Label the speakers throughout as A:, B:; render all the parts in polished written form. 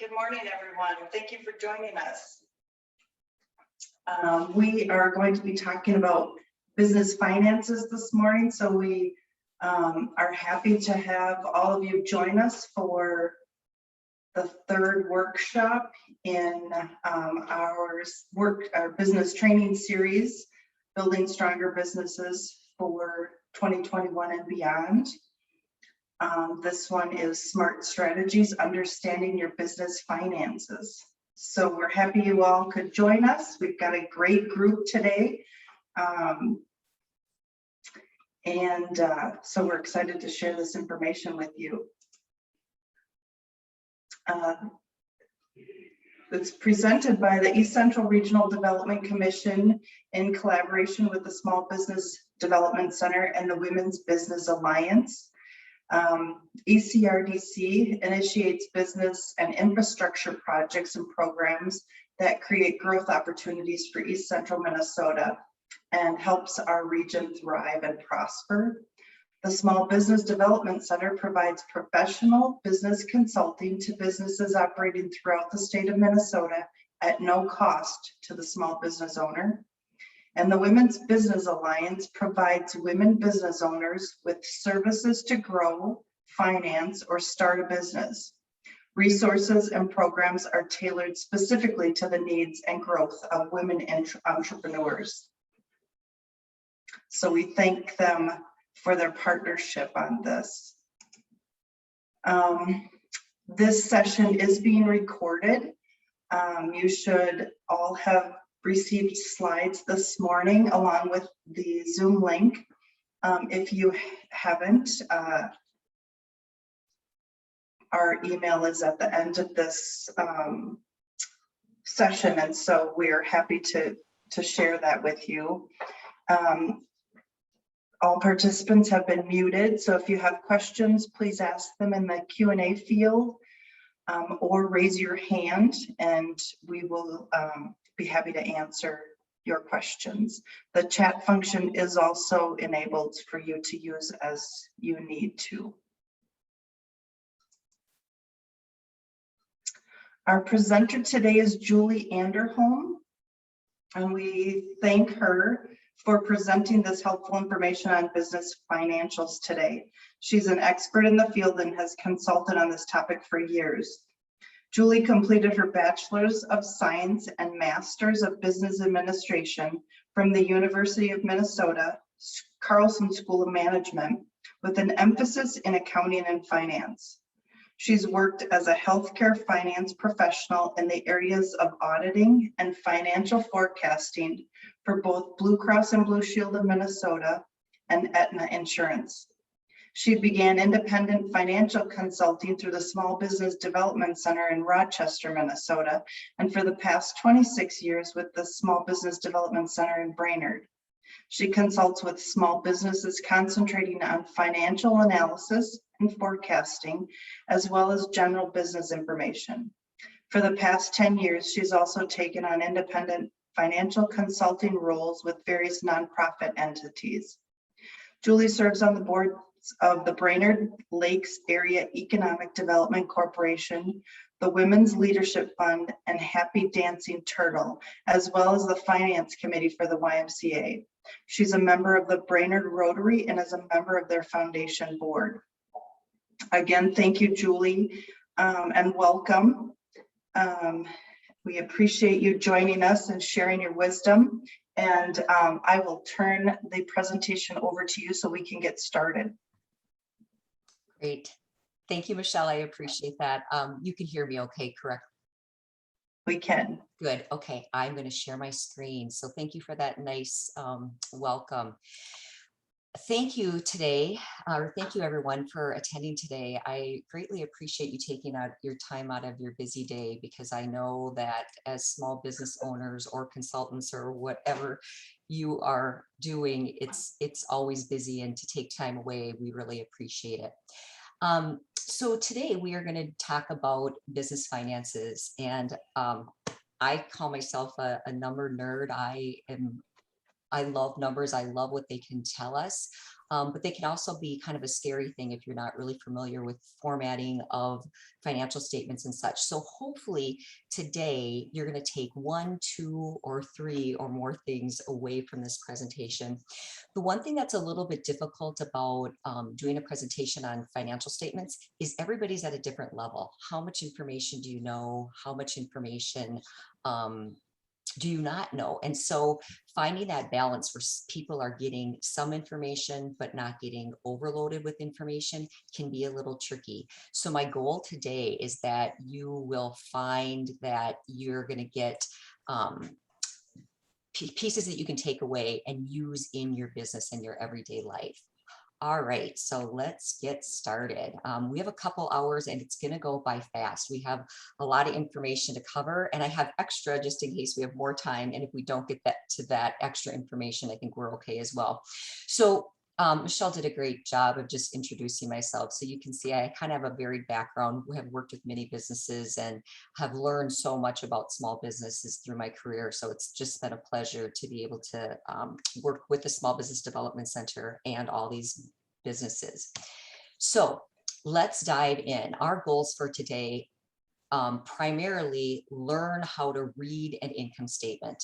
A: Good morning, everyone. Thank you for joining us. We are going to be talking about business finances this morning, so we are happy to have all of you join us for the third workshop in our business training series, Building Stronger Businesses for 2021 and beyond. This one is Smart Strategies, Understanding Your Business Finances. So we're happy you all could join us. We've got a great group today. So we're excited to share this information with you. It's presented by the East Central Regional Development Commission in collaboration with the Small Business Development Center and the Women's Business Alliance. ECRDC initiates business and infrastructure projects and programs that create growth opportunities for East Central Minnesota and helps our region thrive and prosper. The Small Business Development Center provides professional business consulting to businesses operating throughout the state of Minnesota at no cost to the small business owner. And the Women's Business Alliance provides women business owners with services to grow, finance, or start a business. Resources and programs are tailored specifically to the needs and growth of women entrepreneurs. So we thank them for their partnership on this. This session is being recorded. You should all have received slides this morning along with the Zoom link. If you haven't, our email is at the end of this session, and so we are happy to share that with you. All participants have been muted, so if you have questions, please ask them in the Q&A field or raise your hand, and we will be happy to answer your questions. The chat function is also enabled for you to use as you need to. Our presenter today is Julie Anderholm, and we thank her for presenting this helpful information on business financials today. She's an expert in the field and has consulted on this topic for years. Julie completed her Bachelor's of Science and Master's of Business Administration from the University of Minnesota Carlson School of Management with an emphasis in accounting and finance. She's worked as a healthcare finance professional in the areas of auditing and financial forecasting for both Blue Cross and Blue Shield of Minnesota and Aetna Insurance. She began independent financial consulting through the Small Business Development Center in Rochester, Minnesota, and for the past 26 years with the Small Business Development Center in Brainerd. She consults with small businesses concentrating on financial analysis and forecasting, as well as general business information. For the past 10 years, she's also taken on independent financial consulting roles with various nonprofit entities. Julie serves on the board of the Brainerd Lakes Area Economic Development Corporation, the Women's Leadership Fund, and Happy Dancing Turtle, as well as the Finance Committee for the YMCA. She's a member of the Brainerd Rotary and is a member of their foundation board. Again, thank you, Julie, and welcome. We appreciate you joining us and sharing your wisdom. And I will turn the presentation over to you so we can get started.
B: Great. Thank you, Michelle. I appreciate that. You can hear me okay, correct?
A: We can.
B: Good. Okay. I'm going to share my screen. So thank you for that nice welcome. Thank you today, or thank you everyone for attending today. I greatly appreciate you taking out your time out of your busy day, because I know that as small business owners or consultants or whatever you are doing, it's always busy, and to take time away, we really appreciate it. So today we are going to talk about business finances, and I call myself a number nerd. I love numbers. I love what they can tell us. but they can also be kind of a scary thing if you're not really familiar with formatting of financial statements and such. So hopefully today you're going to take 1, 2, or 3 or more things away from this presentation. The one thing that's a little bit difficult about doing a presentation on financial statements is everybody's at a different level. How much information do you know? How much information do you not know? And so finding that balance where people are getting some information but not getting overloaded with information can be a little tricky. So my goal today is that you will find that you're going to get pieces that you can take away and use in your business and your everyday life. All right, so let's get started. We have a couple hours and it's going to go by fast. We have a lot of information to cover, and I have extra just in case we have more time. And if we don't get to that extra information, I think we're okay as well. So Michelle did a great job of just introducing myself. So you can see I kind of have a varied background. We have worked with many businesses and have learned so much about small businesses through my career. So it's just been a pleasure to be able to work with the Small Business Development Center and all these businesses. So let's dive in. Our goals for today, primarily learn how to read an income statement.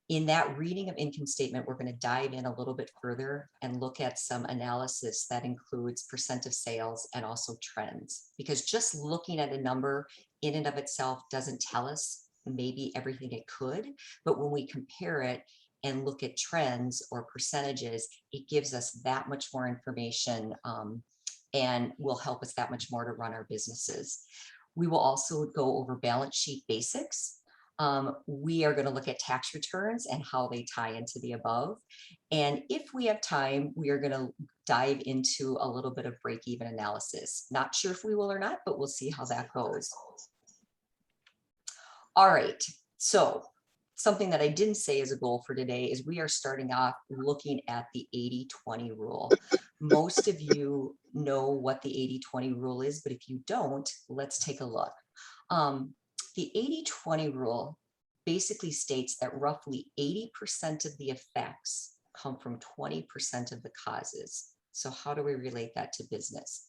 B: In that reading of income statement, we're going to dive in a little bit further and look at some analysis that includes percent of sales and also trends, because just looking at a number in and of itself doesn't tell us maybe everything it could, but when we compare it and look at trends or percentages, it gives us that much more information and will help us that much more to run our businesses. We will also go over balance sheet basics. We are going to look at tax returns and how they tie into the above. And if we have time, we are going to dive into a little bit of break-even analysis. Not sure if we will or not, but we'll see how that goes. All right, so something that I didn't say as a goal for today is we are starting off looking at the 80-20 rule. Most of you know what the 80-20 rule is, but if you don't, let's take a look. The 80-20 rule basically states that roughly 80% of the effects come from 20% of the causes. So how do we relate that to business?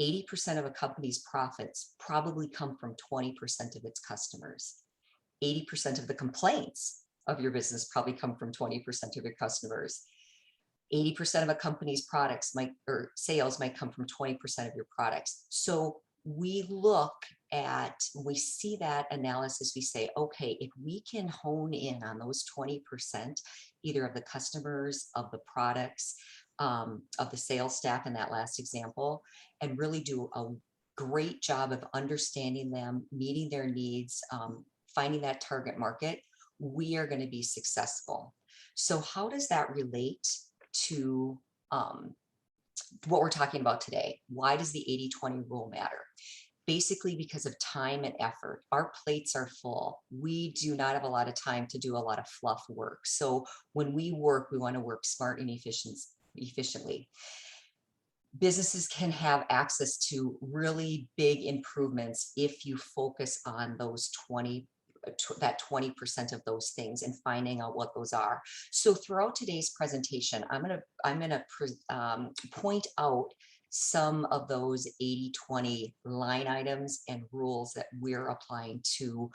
B: 80% of a company's profits probably come from 20% of its customers. 80% of the complaints of your business probably come from 20% of your customers. 80% of a company's products or sales might come from 20% of your products. So we look at, we see that analysis, we say, okay, if we can hone in on those 20%, either of the customers, of the products, of the sales staff in that last example, and really do a great job of understanding them, meeting their needs, finding that target market, we are going to be successful. So how does that relate to what we're talking about today? Why does the 80-20 rule matter? Basically because of time and effort. Our plates are full. We do not have a lot of time to do a lot of fluff work. So when we work, we want to work smart and efficiently. Businesses can have access to really big improvements if you focus on those 20% of those things and finding out what those are. So throughout today's presentation, I'm gonna point out some of those 80-20 line items and rules that we're applying to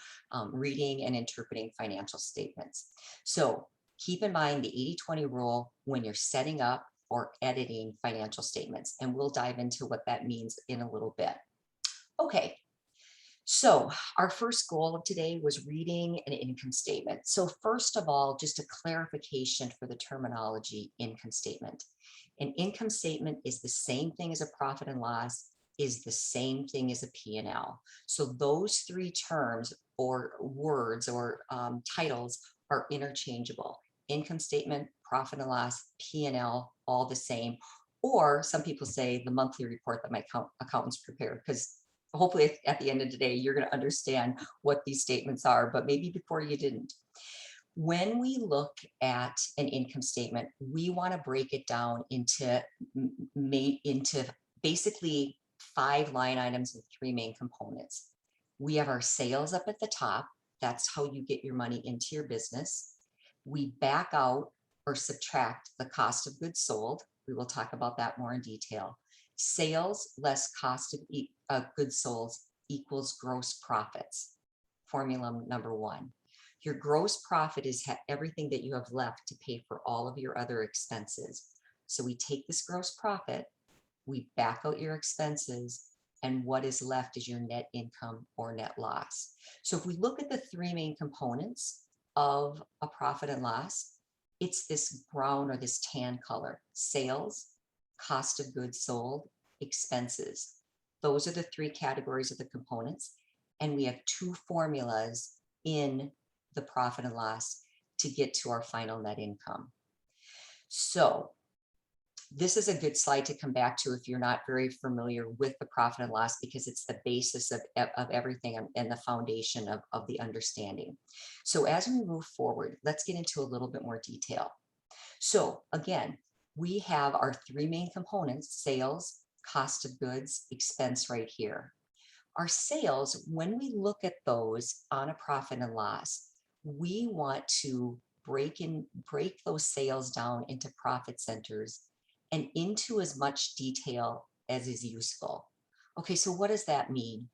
B: reading and interpreting financial statements. So keep in mind the 80-20 rule when you're setting up or editing financial statements, and we'll dive into what that means in a little bit. Okay. So our first goal of today was reading an income statement. So first of all, just a clarification for the terminology income statement. An income statement is the same thing as a profit and loss, is the same thing as a P&L. So those three terms or words or titles are interchangeable. Income statement, profit and loss, P&L, all the same. Or some people say the monthly report that my accountants prepare, because hopefully at the end of the day, you're going to understand what these statements are, but maybe before you didn't. When we look at an income statement, we want to break it down into basically 5 line items with 3 main components. We have our sales up at the top. That's how you get your money into your business. We back out or subtract the cost of goods sold, We will talk about that more in detail. Sales less cost of goods sold equals gross profits. Formula number one. Your gross profit is everything that you have left to pay for all of your other expenses. So we take this gross profit, we back out your expenses, and what is left is your net income or net loss. So if we look at the three main components of a profit and loss, it's this brown or this tan color: sales, cost of goods sold, expenses. Those are the three categories of the components. And we have two formulas in the profit and loss to get to our final net income. So this is a good slide to come back to if you're not very familiar with the profit and loss, because it's the basis of everything and the foundation of the understanding. So as we move forward, let's get into a little bit more detail. So again, we have our three main components: sales, cost of goods, expense right here. Our sales, when we look at those on a profit and loss, we want to break those sales down into profit centers and into as much detail as is useful. Okay, so what does that mean?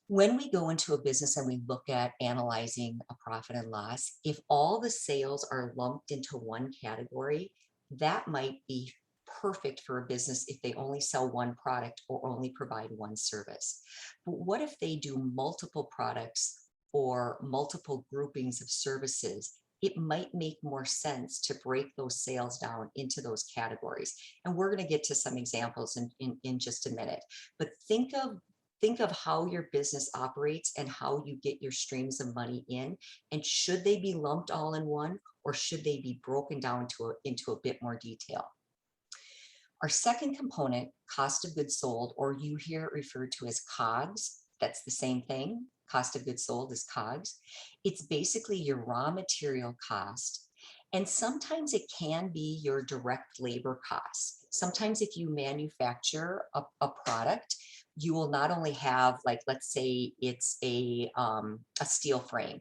B: When we go into a business and we look at analyzing a profit and loss, if all the sales are lumped into one category, that might be perfect for a business if they only sell one product or only provide one service. But what if they do multiple products or multiple groupings of services? It might make more sense to break those sales down into those categories. And we're going to get to some examples in just a minute. But think of how your business operates and how you get your streams of money in. And should they be lumped all in one, or should they be broken down into a bit more detail? Our second component, cost of goods sold, or you hear it referred to as COGS. That's the same thing. Cost of goods sold is COGS. It's basically your raw material cost. And sometimes it can be your direct labor costs. Sometimes if you manufacture a product, you will not only have, like, let's say it's a steel frame,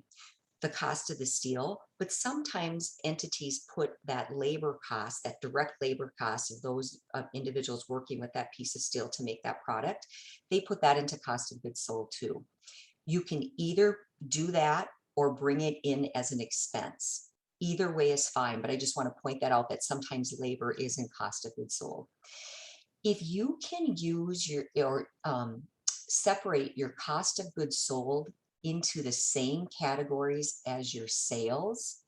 B: the cost of the steel, but sometimes entities put that labor cost, that direct labor cost of those individuals working with that piece of steel to make that product, they put that into cost of goods sold too. You can either do that or bring it in as an expense. Either way is fine, but I just want to point that out, that sometimes labor is in cost of goods sold. If you can use separate your cost of goods sold into the same categories as your sales,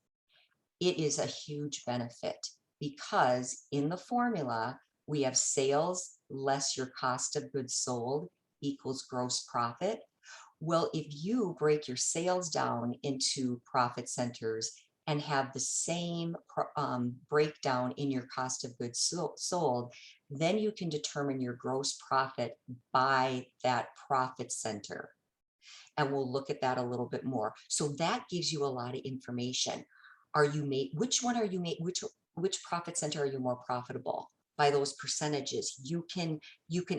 B: it is a huge benefit, because in the formula, we have sales less your cost of goods sold equals gross profit. Well, if you break your sales down into profit centers and have the same breakdown in your cost of goods sold, then you can determine your gross profit by that profit center. And we'll look at that a little bit more. So that gives you a lot of information. Which profit center are you more profitable? By those percentages, you can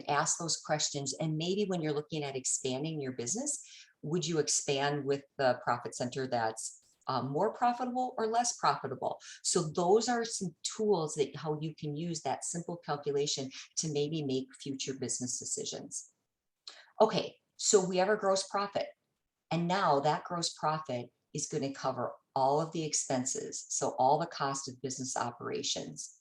B: ask those questions. And maybe when you're looking at expanding your business, would you expand with the profit center that's more profitable or less profitable? So those are some tools that how you can use that simple calculation to maybe make future business decisions. Okay, so we have our gross profit, and now that gross profit is going to cover all of the expenses, so all the cost of business operations.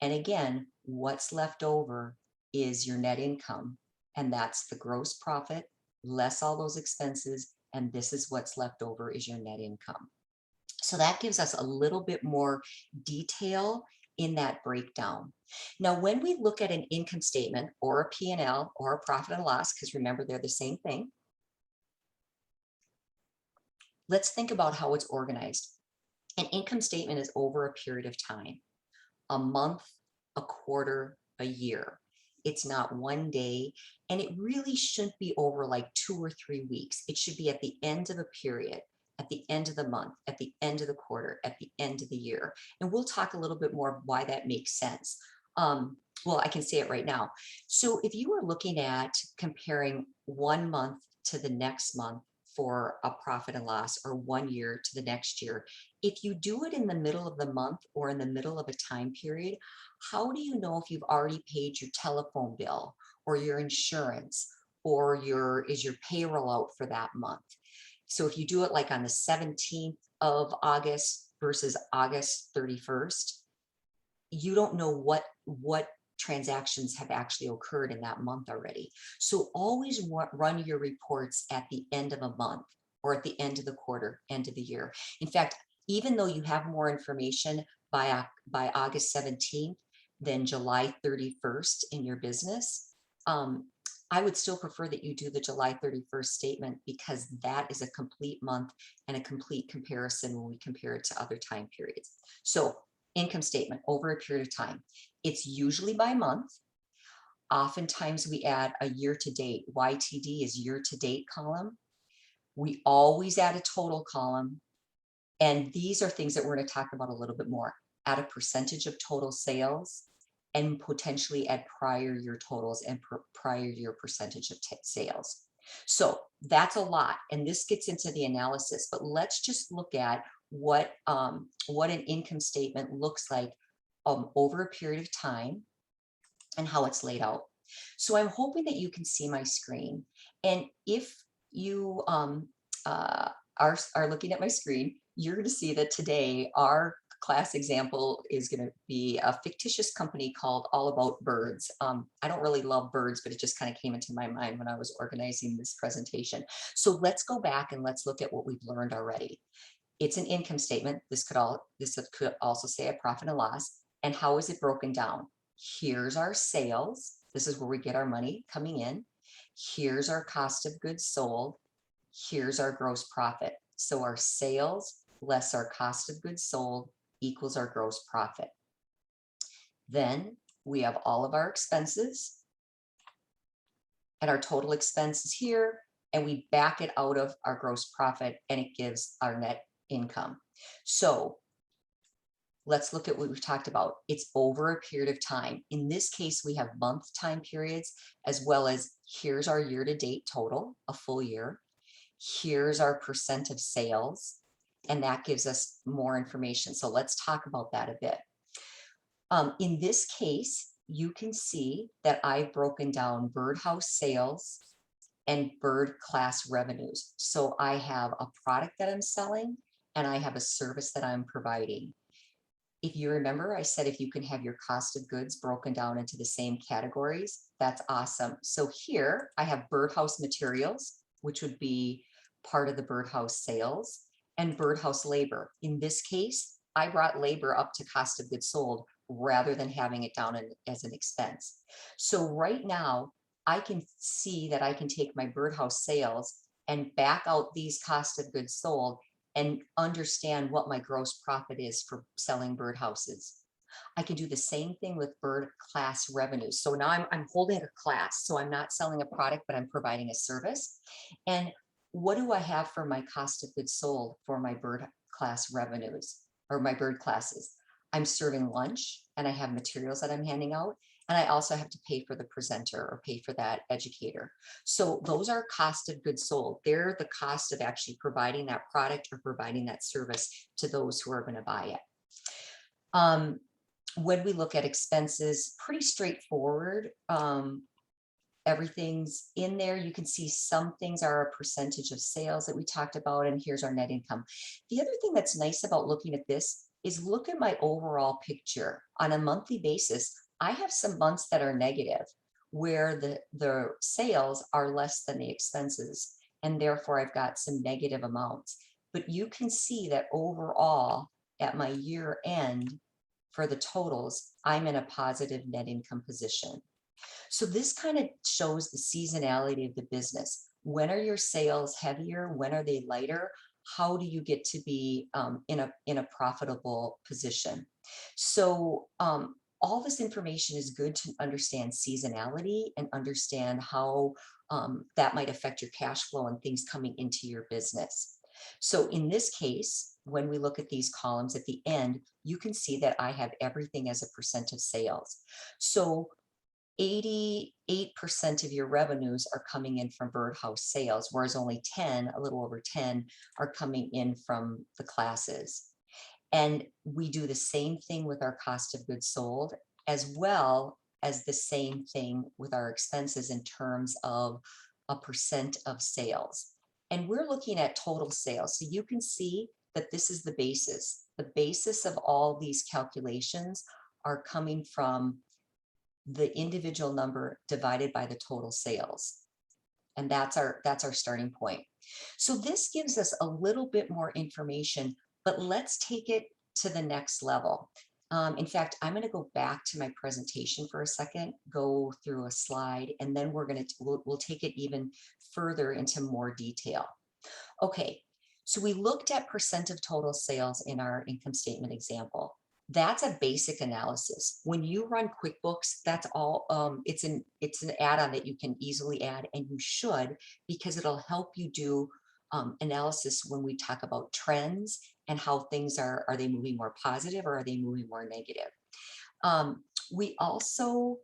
B: And again, what's left over is your net income, and that's the gross profit less all those expenses, and this is what's left over is your net income. So that gives us a little bit more detail in that breakdown. Now, when we look at an income statement or a P&L or a profit and loss, because remember, they're the same thing, let's think about how it's organized. An income statement is over a period of time, a month, a quarter, a year. It's not one day, and it really shouldn't be over like 2 or 3 weeks. It should be at the end of a period, at the end of the month, at the end of the quarter, at the end of the year. And we'll talk a little bit more why that makes sense. Well, I can say it right now. So if you were looking at comparing 1 month to the next month for a profit and loss, or 1 year to the next year, if you do it in the middle of the month or in the middle of a time period, how do you know if you've already paid your telephone bill or your insurance or is your payroll out for that month? So if you do it like on the 17th of August versus August 31st, you don't know what transactions have actually occurred in that month already. So always run your reports at the end of a month or at the end of the quarter, end of the year. In fact, even though you have more information by August 17th than July 31st in your business, I would still prefer that you do the July 31st statement, because that is a complete month and a complete comparison when we compare it to other time periods. So income statement over a period of time. It's usually by month. Oftentimes we add a year to date. YTD is year to date column. We always add a total column. And these are things that we're going to talk about a little bit more. Add a percentage of total sales and potentially add prior year totals and prior year percentage of sales. So that's a lot. And this gets into the analysis, but let's just look at what an income statement looks like over a period of time and how it's laid out. So I'm hoping that you can see my screen. And if you are looking at my screen, you're going to see that today our class example is going to be a fictitious company called All About Birds. I don't really love birds, but it just kind of came into my mind when I was organizing this presentation. So let's go back and let's look at what we've learned already. It's an income statement. This could also say a profit and loss. And how is it broken down? Here's our sales. This is where we get our money coming in. Here's our cost of goods sold. Here's our gross profit. So our sales less our cost of goods sold equals our gross profit. Then we have all of our expenses and our total expenses here, and we back it out of our gross profit and it gives our net income. So let's look at what we've talked about. It's over a period of time. In this case, we have month time periods, as well as here's our year-to-date total, a full year. Here's our percent of sales, and that gives us more information. So let's talk about that a bit. In this case, you can see that I've broken down birdhouse sales and bird class revenues. So I have a product that I'm selling and I have a service that I'm providing. If you remember, I said if you can have your cost of goods broken down into the same categories, that's awesome. So here I have birdhouse materials, which would be part of the birdhouse sales, and birdhouse labor. In this case, I brought labor up to cost of goods sold rather than having it down as an expense. So right now, I can see that I can take my birdhouse sales and back out these cost of goods sold and understand what my gross profit is for selling birdhouses. I can do the same thing with bird class revenues. So now I'm holding a class. So I'm not selling a product, but I'm providing a service. And what do I have for my cost of goods sold for my bird class revenues or my bird classes? I'm serving lunch and I have materials that I'm handing out. And I also have to pay for the presenter or pay for that educator. So those are cost of goods sold. They're the cost of actually providing that product or providing that service to those who are going to buy it. When we look at expenses, pretty straightforward. Everything's in there. You can see some things are a percentage of sales that we talked about, and here's our net income. The other thing that's nice about looking at this is look at my overall picture. On a monthly basis, I have some months that are negative, where the sales are less than the expenses, and therefore I've got some negative amounts. But you can see that overall, at my year end, for the totals, I'm in a positive net income position. So this kind of shows the seasonality of the business. When are your sales heavier? When are they lighter? How do you get to be in a profitable position? So all this information is good to understand seasonality and understand how that might affect your cash flow and things coming into your business. So in this case, when we look at these columns at the end, you can see that I have everything as a percent of sales. So 88% of your revenues are coming in from birdhouse sales, whereas only 10, a little over 10, are coming in from the classes. And we do the same thing with our cost of goods sold, as well as the same thing with our expenses in terms of a percent of sales. And we're looking at total sales. So you can see that this is the basis. The basis of all these calculations are coming from the individual number divided by the total sales. And that's our starting point. So this gives us a little bit more information, but let's take it to the next level. In fact, I'm going to go back to my presentation for a second, go through a slide, and then we'll take it even further into more detail. Okay, so we looked at percent of total sales in our income statement example. That's a basic analysis. When you run QuickBooks, that's all, it's an add-on that you can easily add, and you should, because it'll help you do analysis when we talk about trends and how things are they moving more positive or are they moving more negative? We also,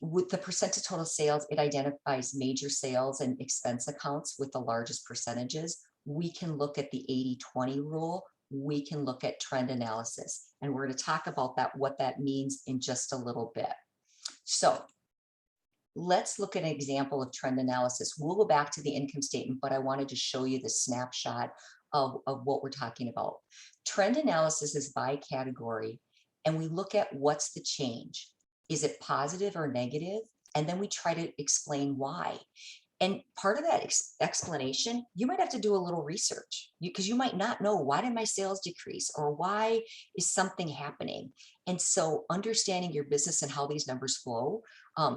B: with the percent of total sales, it identifies major sales and expense accounts with the largest percentages. We can look at the 80-20 rule. We can look at trend analysis, and we're going to talk about that, what that means in just a little bit. So let's look at an example of trend analysis. We'll go back to the income statement, but I wanted to show you the snapshot of what we're talking about. Trend analysis is by category, and we look at what's the change. Is it positive or negative? And then we try to explain why. And part of that explanation, you might have to do a little research, because you might not know, why did my sales decrease, or why is something happening? And so understanding your business and how these numbers flow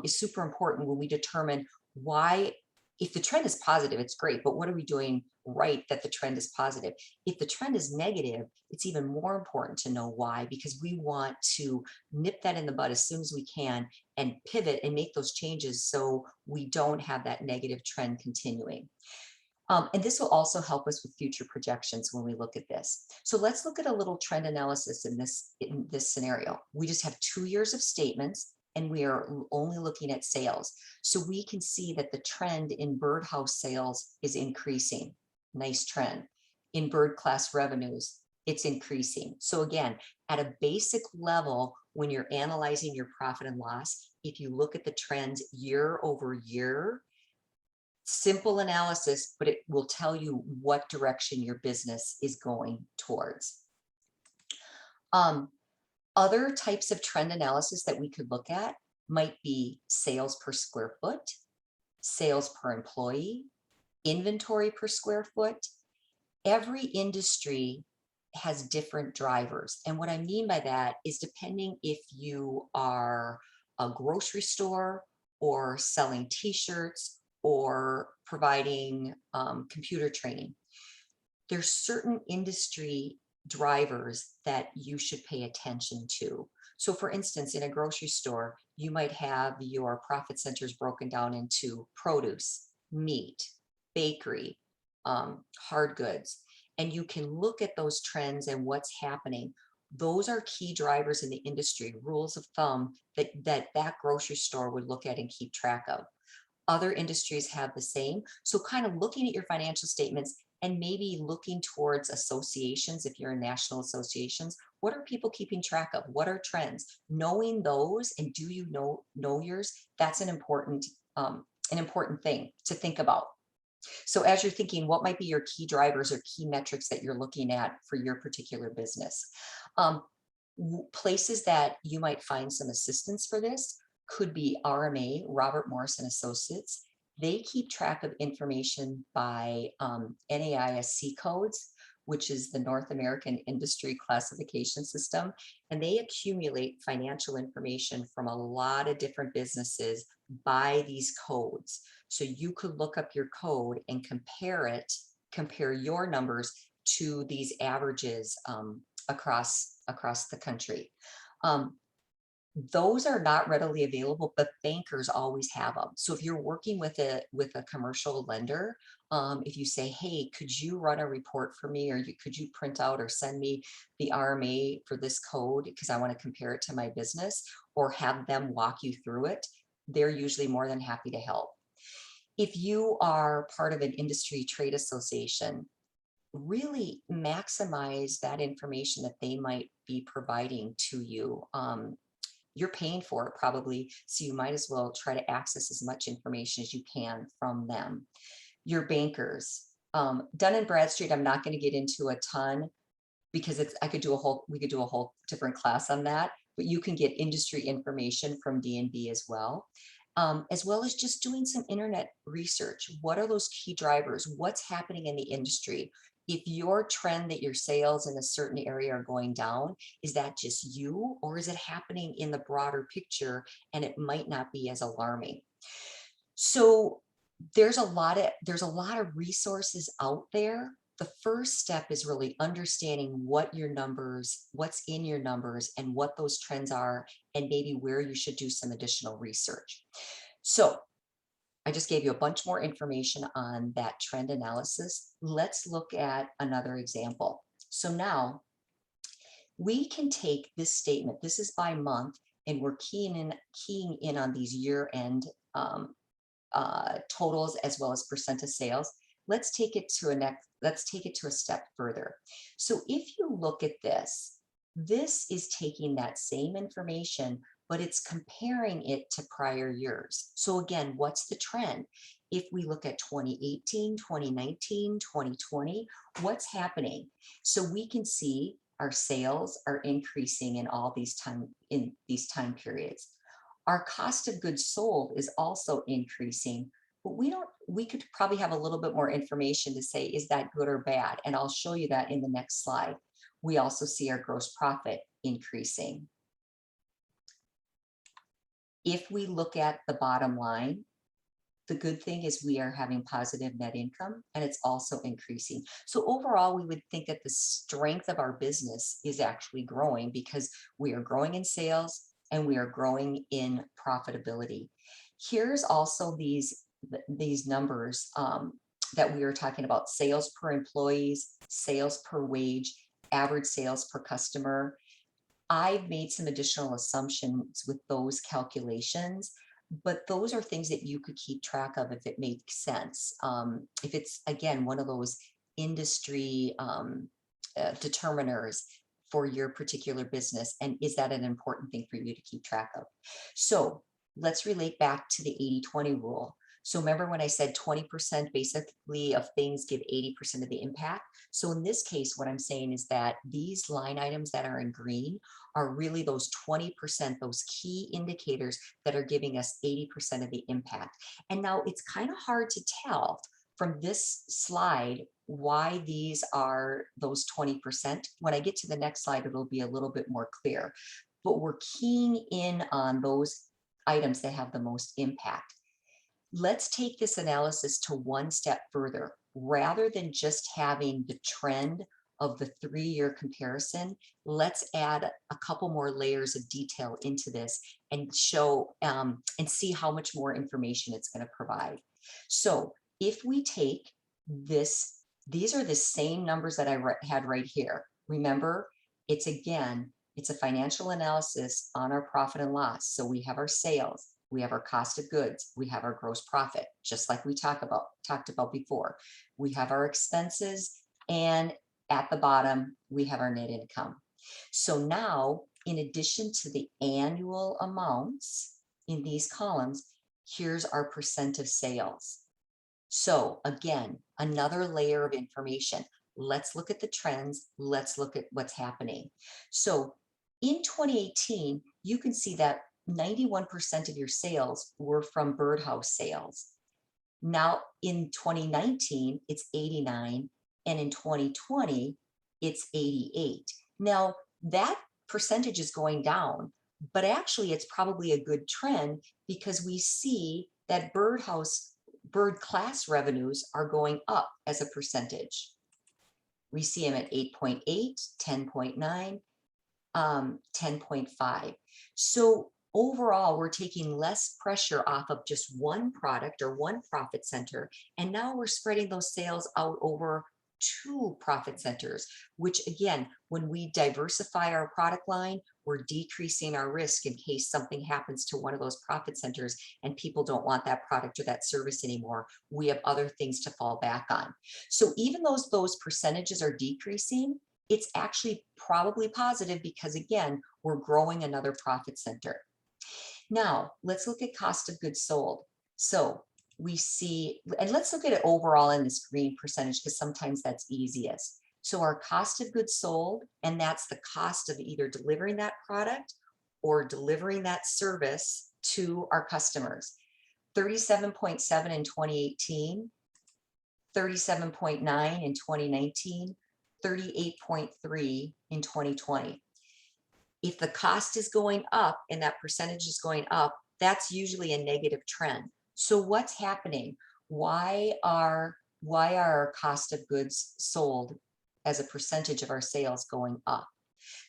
B: is super important when we determine why. If the trend is positive, it's great, but what are we doing right that the trend is positive? If the trend is negative, it's even more important to know why, because we want to nip that in the bud as soon as we can and pivot and make those changes so we don't have that negative trend continuing. And this will also help us with future projections when we look at this. So let's look at a little trend analysis in this scenario. We just have 2 years of statements, and we are only looking at sales. So we can see that the trend in birdhouse sales is increasing. Nice trend. In bird class revenues, it's increasing. So again, at a basic level, when you're analyzing your profit and loss, if you look at the trends year over year, simple analysis, but it will tell you what direction your business is going towards. Other types of trend analysis that we could look at might be sales per square foot, sales per employee, inventory per square foot. Every industry has different drivers. And what I mean by that is, depending if you are a grocery store or selling t-shirts or providing computer training, there's certain industry drivers that you should pay attention to. So for instance, in a grocery store, you might have your profit centers broken down into produce, meat, bakery, hard goods, and you can look at those trends and what's happening. Those are key drivers in the industry, rules of thumb that grocery store would look at and keep track of. Other industries have the same. So kind of looking at your financial statements and maybe looking towards associations. If you're in national associations, what are people keeping track of? What are trends? Knowing those, and do you know yours? That's an important thing to think about. So as you're thinking, what might be your key drivers or key metrics that you're looking at for your particular business? Places that you might find some assistance for this could be RMA, Robert Morris and Associates. They keep track of information by NAISC codes, which is the North American Industry Classification System, and they accumulate financial information from a lot of different businesses by these codes. So you could look up your code and compare your numbers to these averages across the country. Those are not readily available, but bankers always have them. So if you're working with a commercial lender, if you say, hey, could you run a report for me, or could you print out or send me the RMA for this code because I want to compare it to my business, or have them walk you through it, they're usually more than happy to help. If you are part of an industry trade association, really maximize that information that they might be providing to you. You're paying for it probably, so you might as well try to access as much information as you can from them. Your bankers, Dun and Bradstreet, I'm not going to get into a ton because we could do a whole different class on that, but you can get industry information from DNB as well as just doing some internet research. What are those key drivers? What's happening in the industry? If your trend that your sales in a certain area are going down, is that just you, or is it happening in the broader picture and it might not be as alarming? So there's a lot of resources out there. The first step is really understanding what's in your numbers and what those trends are, and maybe where you should do some additional research. So I just gave you a bunch more information on that trend analysis. Let's look at another example. So now we can take this statement, this is by month, and we're keying in on these year-end totals as well as percent of sales. Let's take it to a step further. So if you look at this is taking that same information, but it's comparing it to prior years. So again, what's the trend? If we look at 2018, 2019, 2020, what's happening? So we can see our sales are increasing in these time periods. Our cost of goods sold is also increasing, but we could probably have a little bit more information to say, is that good or bad? And I'll show you that in the next slide. We also see our gross profit increasing. If we look at the bottom line, the good thing is we are having positive net income, and it's also increasing. So overall, we would think that the strength of our business is actually growing because we are growing in sales and we are growing in profitability. Here's also these numbers that we were talking about: sales per employees, sales per wage, average sales per customer. I've made some additional assumptions with those calculations, but those are things that you could keep track of if it makes sense. If it's, again, one of those industry determiners for your particular business, and is that an important thing for you to keep track of? So let's relate back to the 80-20 rule. So remember when I said 20% basically of things give 80% of the impact? So in this case, what I'm saying is that these line items that are in green are really those 20%, those key indicators that are giving us 80% of the impact. And now it's kind of hard to tell from this slide why these are those 20%. When I get to the next slide, it'll be a little bit more clear. But we're keying in on those items that have the most impact. Let's take this analysis to one step further. Rather than just having the trend of the 3-year comparison, let's add a couple more layers of detail into this and show and see how much more information it's going to provide. So if we take this, these are the same numbers that I had right here. Remember, it's a financial analysis on our profit and loss. So we have our sales, we have our cost of goods, we have our gross profit, just like we talked about before. We have our expenses, and at the bottom, we have our net income. So now, in addition to the annual amounts in these columns, here's our percent of sales. So again, another layer of information. Let's look at the trends. Let's look at what's happening. So in 2018, you can see that 91% of your sales were from birdhouse sales. Now in 2019, it's 89, and in 2020, it's 88. Now that percentage is going down, but actually it's probably a good trend because we see that bird class revenues are going up as a percentage. We see them at 8.8, 10.9, 10.5. So overall, we're taking less pressure off of just one product or one profit center, and now we're spreading those sales out over 2 profit centers, which again, when we diversify our product line, we're decreasing our risk in case something happens to one of those profit centers and people don't want that product or that service anymore. We have other things to fall back on. So even though those percentages are decreasing, it's actually probably positive because again, we're growing another profit center. Now, let's look at cost of goods sold. So we see, and let's look at it overall in this green percentage because sometimes that's easiest. So our cost of goods sold, and that's the cost of either delivering that product or delivering that service to our customers. 37.7 in 2018, 37.9 in 2019, 38.3 in 2020. If the cost is going up and that percentage is going up, that's usually a negative trend. So what's happening? Why are our cost of goods sold as a percentage of our sales going up?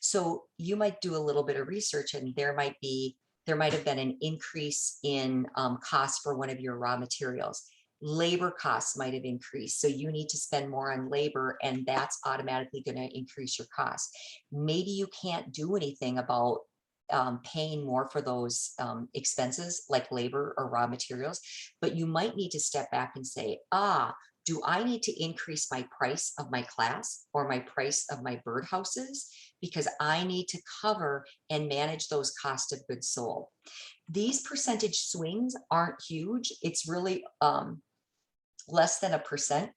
B: So you might do a little bit of research and there might have been an increase in cost for one of your raw materials. Labor costs might have increased. So you need to spend more on labor and that's automatically going to increase your cost. Maybe you can't do anything about paying more for those expenses like labor or raw materials, but you might need to step back and say, do I need to increase my price of my class or my price of my birdhouses? Because I need to cover and manage those cost of goods sold. These percentage swings aren't huge. It's really less than 1%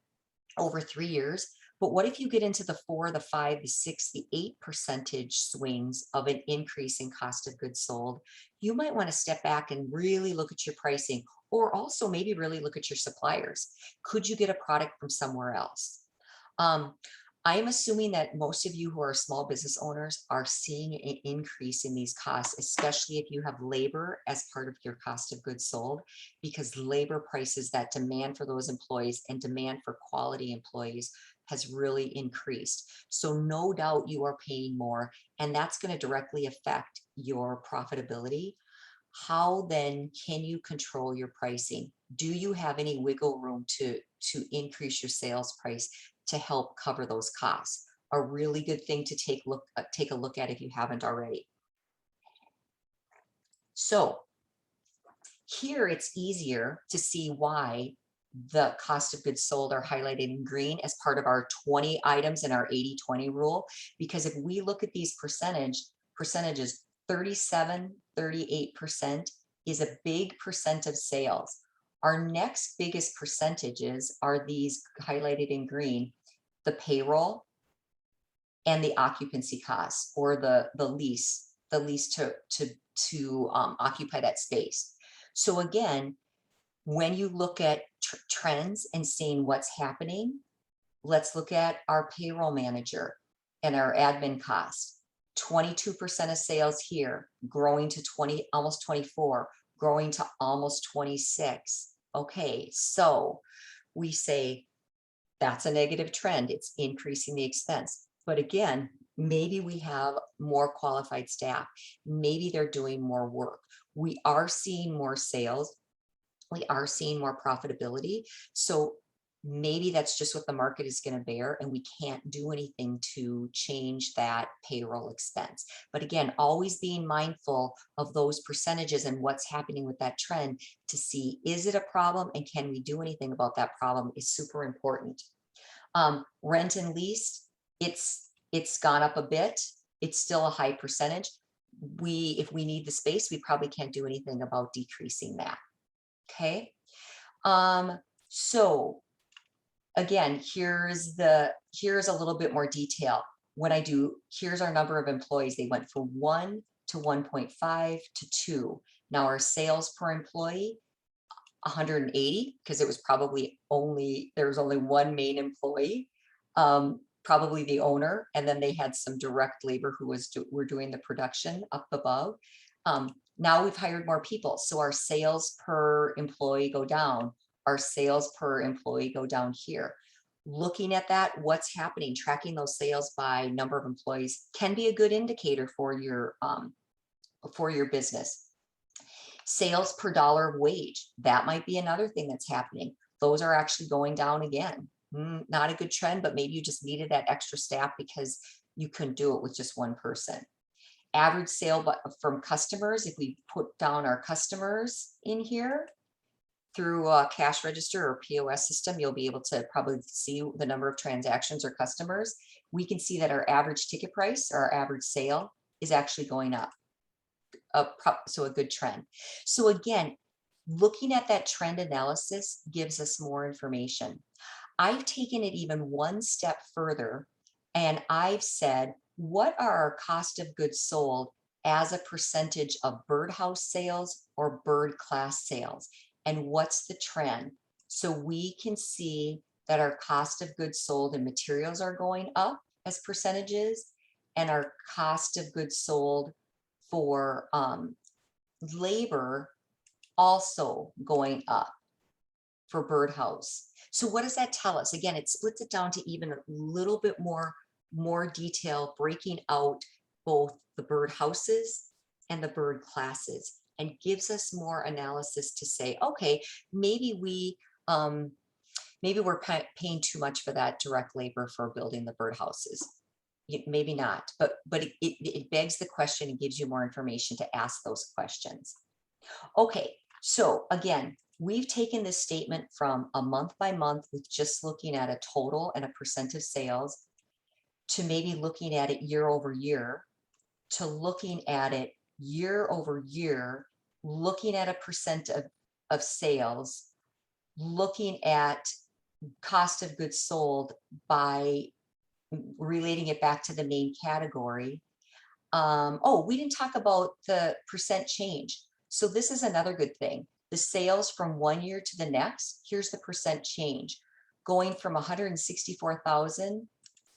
B: over 3 years. But what if you get into the 4, the 5, the 6, the 8% swings of an increase in cost of goods sold? You might want to step back and really look at your pricing, or also maybe really look at your suppliers. Could you get a product from somewhere else? I am assuming that most of you who are small business owners are seeing an increase in these costs, especially if you have labor as part of your cost of goods sold, because labor prices, that demand for those employees and demand for quality employees has really increased. So no doubt you are paying more, and that's going to directly affect your profitability. How then can you control your pricing? Do you have any wiggle room to increase your sales price to help cover those costs? A really good thing to take a look at if you haven't already. So here it's easier to see why the cost of goods sold are highlighted in green as part of our 20 items in our 80-20 rule. Because if we look at these percentages, 37, 38% is a big percent of sales. Our next biggest percentages are these highlighted in green: the payroll and the occupancy costs, or the lease to occupy that space. So again, when you look at trends and seeing what's happening, let's look at our payroll manager and our admin costs. 22% of sales here, growing to almost 24, growing to almost 26. Okay, so we say that's a negative trend. It's increasing the expense. But again, maybe we have more qualified staff. Maybe they're doing more work. We are seeing more sales. We are seeing more profitability. So maybe that's just what the market is going to bear, and we can't do anything to change that payroll expense. But again, always being mindful of those percentages and what's happening with that trend to see, is it a problem and can we do anything about that problem, is super important. Rent and lease, it's gone up a bit. It's still a high percentage. If we need the space, we probably can't do anything about decreasing that. Okay. So again, here's a little bit more detail. Here's our number of employees. They went from 1 to 1.5 to 2. Now our sales per employee, 180, because it was probably there was only one main employee, probably the owner, and then they had some direct labor who were doing the production up above. Now we've hired more people, so our sales per employee go down. Our sales per employee go down here. Looking at that, what's happening, tracking those sales by number of employees can be a good indicator for your business. Sales per dollar of wage, that might be another thing that's happening. Those are actually going down again. not a good trend, but maybe you just needed that extra staff because you couldn't do it with just one person. Average sale from customers, if we put down our customers in here through a cash register or POS system, you'll be able to probably see the number of transactions or customers. We can see that our average ticket price or our average sale is actually going up. So a good trend. So again, looking at that trend analysis gives us more information. I've taken it even one step further, and I've said, what are our cost of goods sold as a percentage of birdhouse sales or bird class sales? And what's the trend? So we can see that our cost of goods sold and materials are going up as percentages, and our cost of goods sold for labor also going up for birdhouse. So what does that tell us? Again, it splits it down to even a little bit more detail, breaking out both the bird houses and the bird classes, and gives us more analysis to say, okay, maybe we're paying too much for that direct labor for building the birdhouses. Maybe not, but it begs the question and gives you more information to ask those questions. Okay, so again, we've taken this statement from a month by month with just looking at a total and a percent of sales, to maybe looking at it year over year, to looking at it year over year, looking at a percent of sales, looking at cost of goods sold by relating it back to the main category. Oh, we didn't talk about the percent change. So this is another good thing. The sales from one year to the next, here's the percent change. Going from 164,000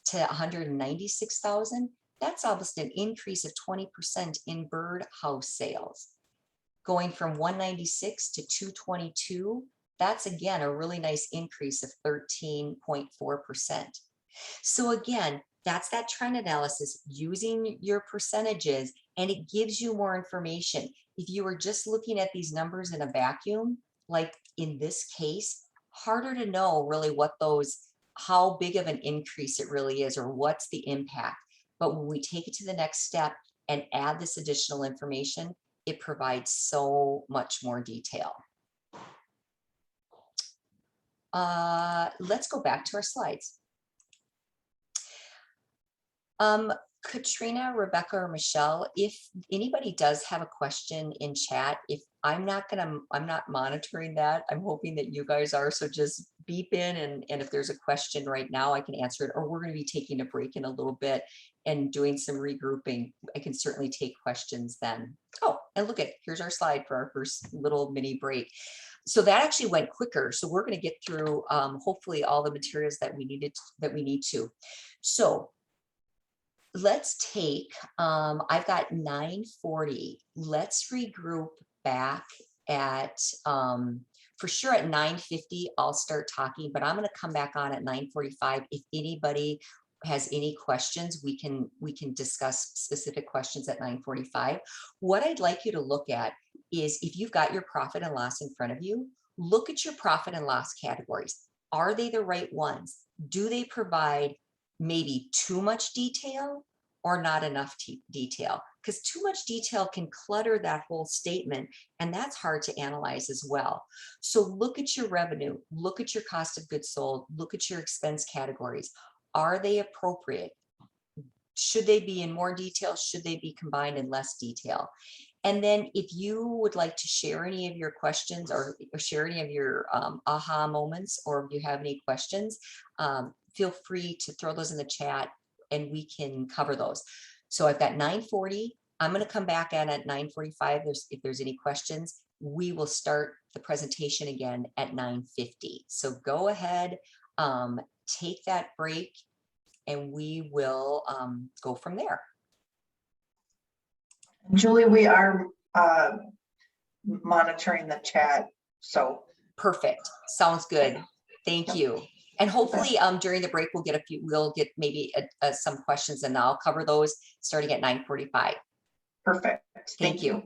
B: to 196,000, that's almost an increase of 20% in bird house sales. Going from 196 to 222, that's again a really nice increase of 13.4%. So again, that's that trend analysis using your percentages, and it gives you more information. If you were just looking at these numbers in a vacuum, like in this case, harder to know really what how big of an increase it really is, or what's the impact. But when we take it to the next step and add this additional information, it provides so much more detail. Let's go back to our slides. Katrina, Rebecca, or Michelle, if anybody does have a question in chat, if I'm not monitoring that, I'm hoping that you guys are, so just beep in, and if there's a question right now, I can answer it, or we're going to be taking a break in a little bit and doing some regrouping. I can certainly take questions then. Oh, and look here's our slide for our first little mini break. So that actually went quicker. So we're going to get through hopefully all the materials that we need to. So let's take, I've got 9:40. Let's regroup back at, for sure at 9:50, I'll start talking, but I'm going to come back on at 9:45. If anybody has any questions, we can discuss specific questions at 9:45. What I'd like you to look at is, if you've got your profit and loss in front of you, look at your profit and loss categories. Are they the right ones? Do they provide maybe too much detail or not enough detail? Because too much detail can clutter that whole statement, and that's hard to analyze as well. So look at your revenue, look at your cost of goods sold, look at your expense categories. Are they appropriate? Should they be in more detail? Should they be combined in less detail? And then if you would like to share any of your questions, or share any of your aha moments, or if you have any questions, feel free to throw those in the chat and we can cover those. So I've got 9:40. I'm going to come back at 9:45. If there's any questions, we will start the presentation again at 9:50. So go ahead, take that break, and we will go from there.
A: Julie, we are monitoring the chat, so.
B: Perfect. Sounds good. Thank you. And hopefully during the break, we'll get maybe some questions, and I'll cover those starting at 9:45.
A: Perfect.
B: Thank you.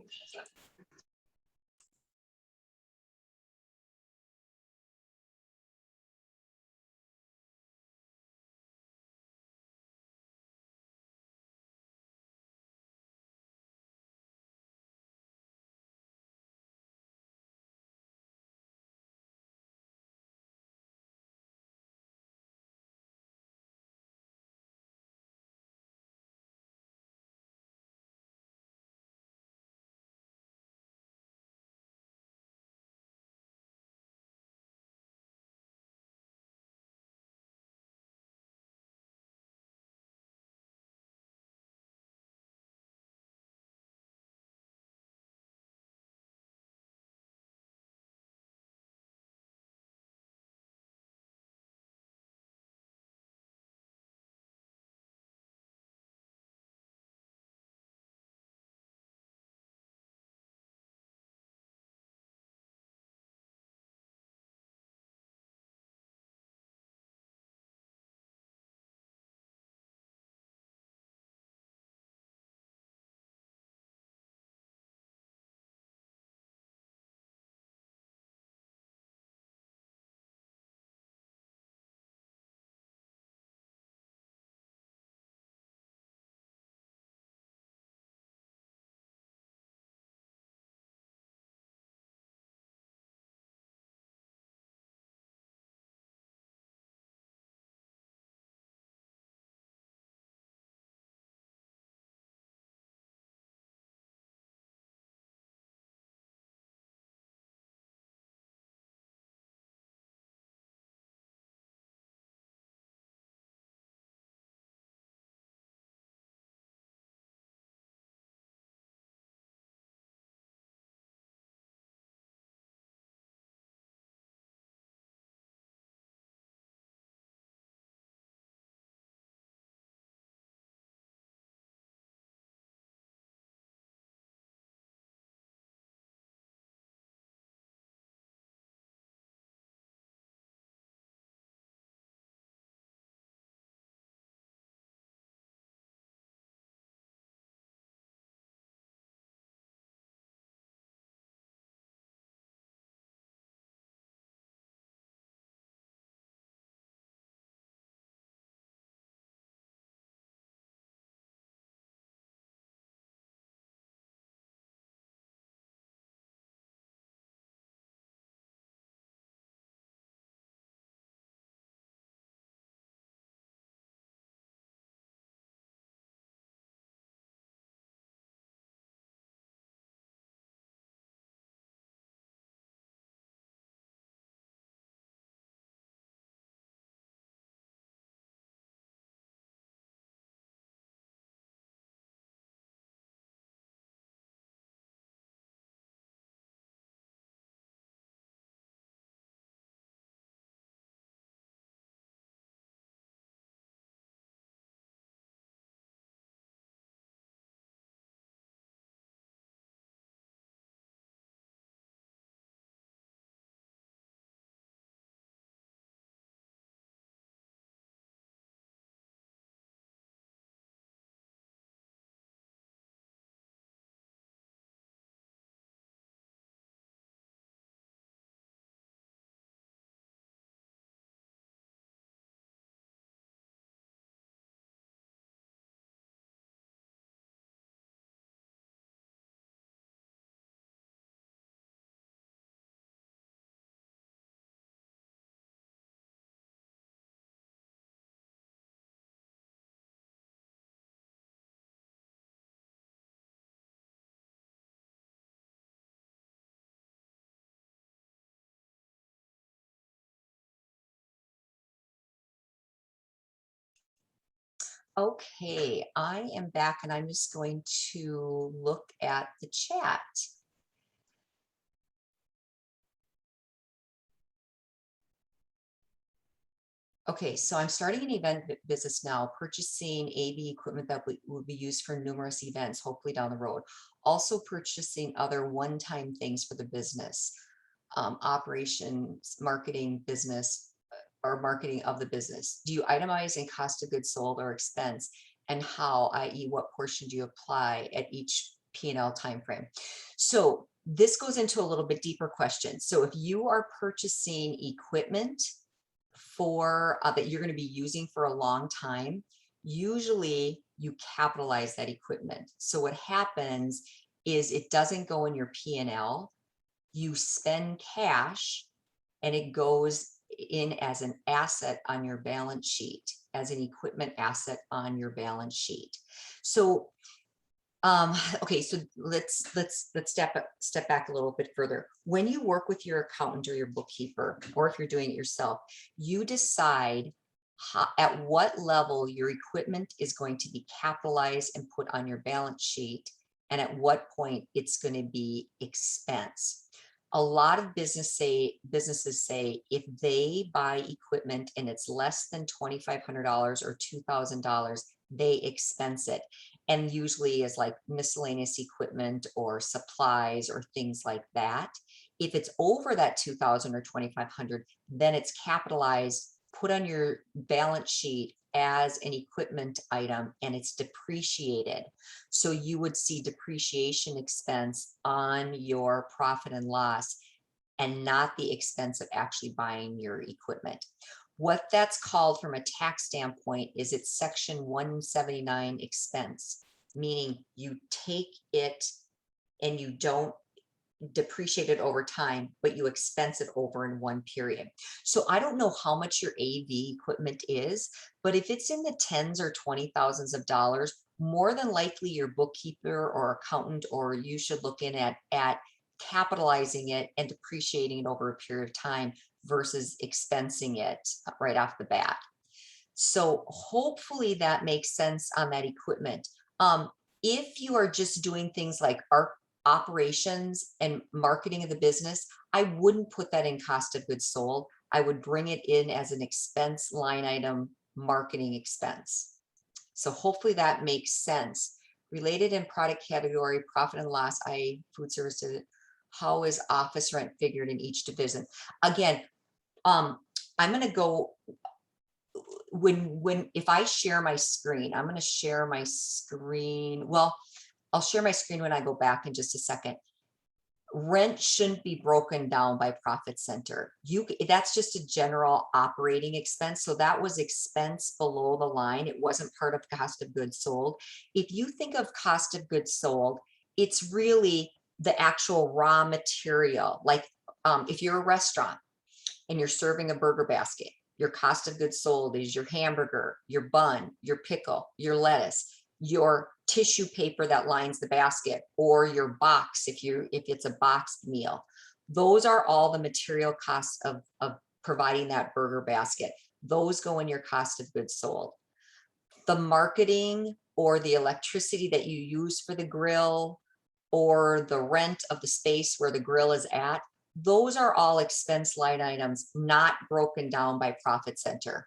B: Okay, I am back and I'm just going to look at the chat. Okay, so I'm starting an event business now, purchasing AV equipment that will be used for numerous events, hopefully down the road. Also purchasing other one-time things for the business, operations, marketing, business, or marketing of the business. Do you itemize in cost of goods sold or expense, and how, i.e. what portion do you apply at each P&L timeframe? So this goes into a little bit deeper question. So if you are purchasing equipment for that you're going to be using for a long time, usually you capitalize that equipment. So what happens is it doesn't go in your P&L. You spend cash and it goes in as an asset on your balance sheet, as an equipment asset on your balance sheet. So okay, so let's step back a little bit further. When you work with your accountant or your bookkeeper, or if you're doing it yourself, you decide at what level your equipment is going to be capitalized and put on your balance sheet, and at what point it's going to be expense. A lot of businesses say if they buy equipment and it's less than $2,500 or $2,000, they expense it, and usually is like miscellaneous equipment or supplies or things like that. If it's over that 2,000 or 2,500, then it's capitalized, put on your balance sheet as an equipment item, and it's depreciated. So you would see depreciation expense on your profit and loss, and not the expense of actually buying your equipment. What that's called from a tax standpoint is it's Section 179 expense, meaning you take it and you don't depreciate it over time, but you expense it over in one period. So I don't know how much your AV equipment is, but if it's in the tens or 20,000s of dollars, more than likely your bookkeeper or accountant, or you should look in at capitalizing it and depreciating it over a period of time versus expensing it right off the bat. So hopefully that makes sense on that equipment. If you are just doing things like operations and marketing of the business, I wouldn't put that in cost of goods sold. I would bring it in as an expense line item, marketing expense. So hopefully that makes sense. Related in product category, profit and loss, i.e. food service, how is office rent figured in each division? Again, I'm going to go if I share my screen, I'm going to share my screen. Well, I'll share my screen when I go back in just a second. Rent shouldn't be broken down by profit center. That's just a general operating expense. So that was expense below the line. It wasn't part of cost of goods sold. If you think of cost of goods sold, it's really the actual raw material. Like if you're a restaurant and you're serving a burger basket, your cost of goods sold is your hamburger, your bun, your pickle, your lettuce, your tissue paper that lines the basket, or your box if it's a boxed meal. Those are all the material costs of providing that burger basket. Those go in your cost of goods sold. The marketing or the electricity that you use for the grill, or the rent of the space where the grill is at, those are all expense line items, not broken down by profit center.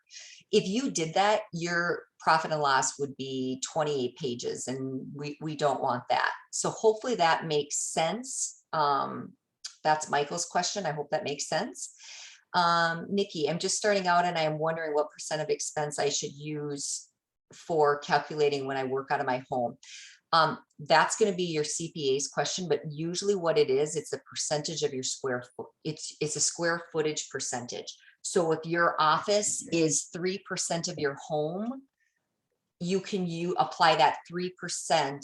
B: If you did that, your profit and loss would be 28 pages, and we don't want that. So hopefully that makes sense. That's Michael's question. I hope that makes sense. Nikki, I'm just starting out and I am wondering what % of expense I should use for calculating when I work out of my home. That's going to be your CPA's question, but usually what it is, it's a percentage of your square foot. It's a square footage percentage. So if your office is 3% of your home, you apply that 3%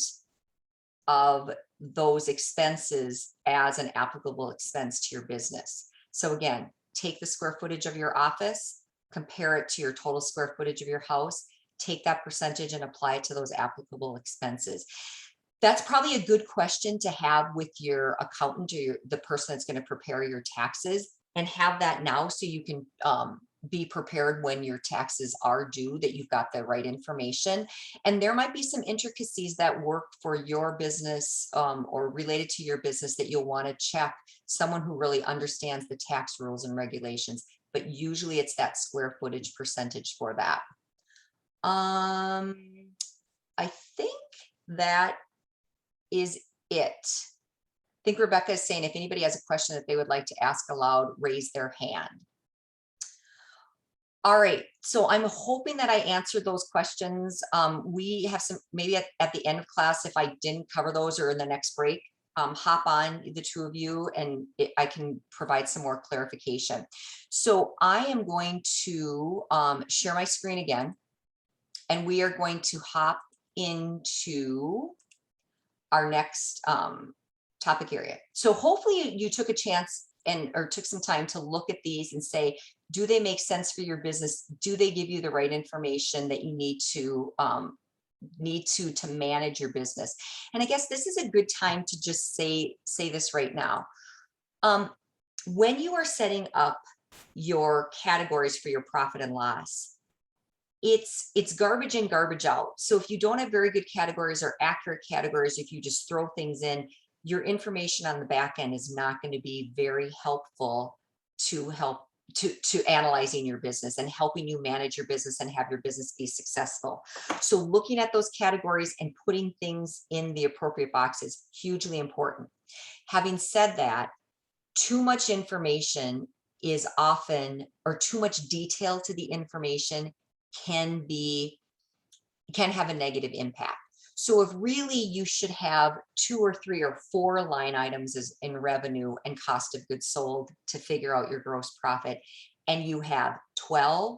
B: of those expenses as an applicable expense to your business. So again, take the square footage of your office, compare it to your total square footage of your house, take that percentage and apply it to those applicable expenses. That's probably a good question to have with your accountant or the person that's going to prepare your taxes, and have that now so you can be prepared when your taxes are due, that you've got the right information. And there might be some intricacies that work for your business or related to your business that you'll want to check someone who really understands the tax rules and regulations. But usually it's that square footage percentage for that. I think that is it. I think Rebecca is saying if anybody has a question that they would like to ask aloud, raise their hand. All right, so I'm hoping that I answered those questions. We have some, maybe at the end of class, if I didn't cover those or in the next break, hop on, the two of you, and I can provide some more clarification. So I am going to share my screen again, and we are going to hop into our next topic area. So hopefully you took a chance or took some time to look at these and say, do they make sense for your business? Do they give you the right information that you need to manage your business? And I guess this is a good time to just say this right now. When you are setting up your categories for your profit and loss, it's garbage in, garbage out. So if you don't have very good categories or accurate categories, if you just throw things in, your information on the back end is not going to be very helpful to analyzing your business and helping you manage your business and have your business be successful. So looking at those categories and putting things in the appropriate boxes, hugely important. Having said that, too much information is often, or too much detail to the information can have a negative impact. So if really you should have 2 or 3 or 4 line items as in revenue and cost of goods sold to figure out your gross profit, and you have 12,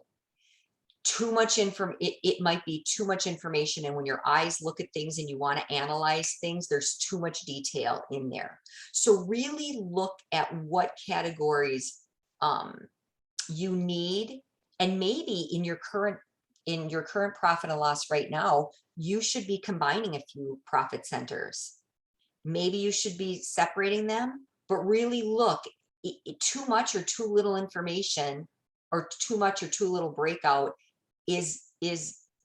B: too much it might be too much information. And when your eyes look at things and you want to analyze things, there's too much detail in there. So really look at what categories you need, and maybe in your current profit and loss right now, you should be combining a few profit centers. Maybe you should be separating them, but really look, too much or too little information, or too much or too little breakout is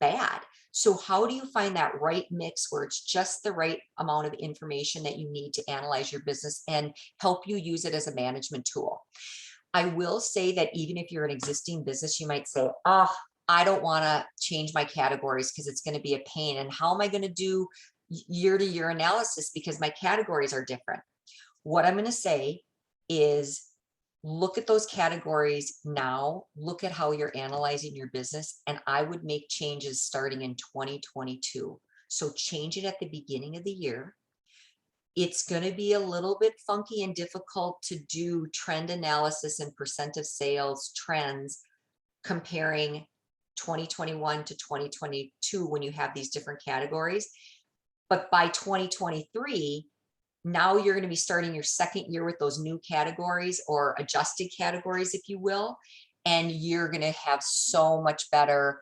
B: bad. So how do you find that right mix where it's just the right amount of information that you need to analyze your business and help you use it as a management tool? I will say that even if you're an existing business, you might say, oh, I don't want to change my categories because it's going to be a pain. And how am I going to do year-to-year analysis because my categories are different? What I'm going to say is look at those categories now, look at how you're analyzing your business, and I would make changes starting in 2022. So change it at the beginning of the year. It's going to be a little bit funky and difficult to do trend analysis and percent of sales trends comparing 2021 to 2022 when you have these different categories. But by 2023, now you're going to be starting your second year with those new categories or adjusted categories, if you will, and you're going to have so much better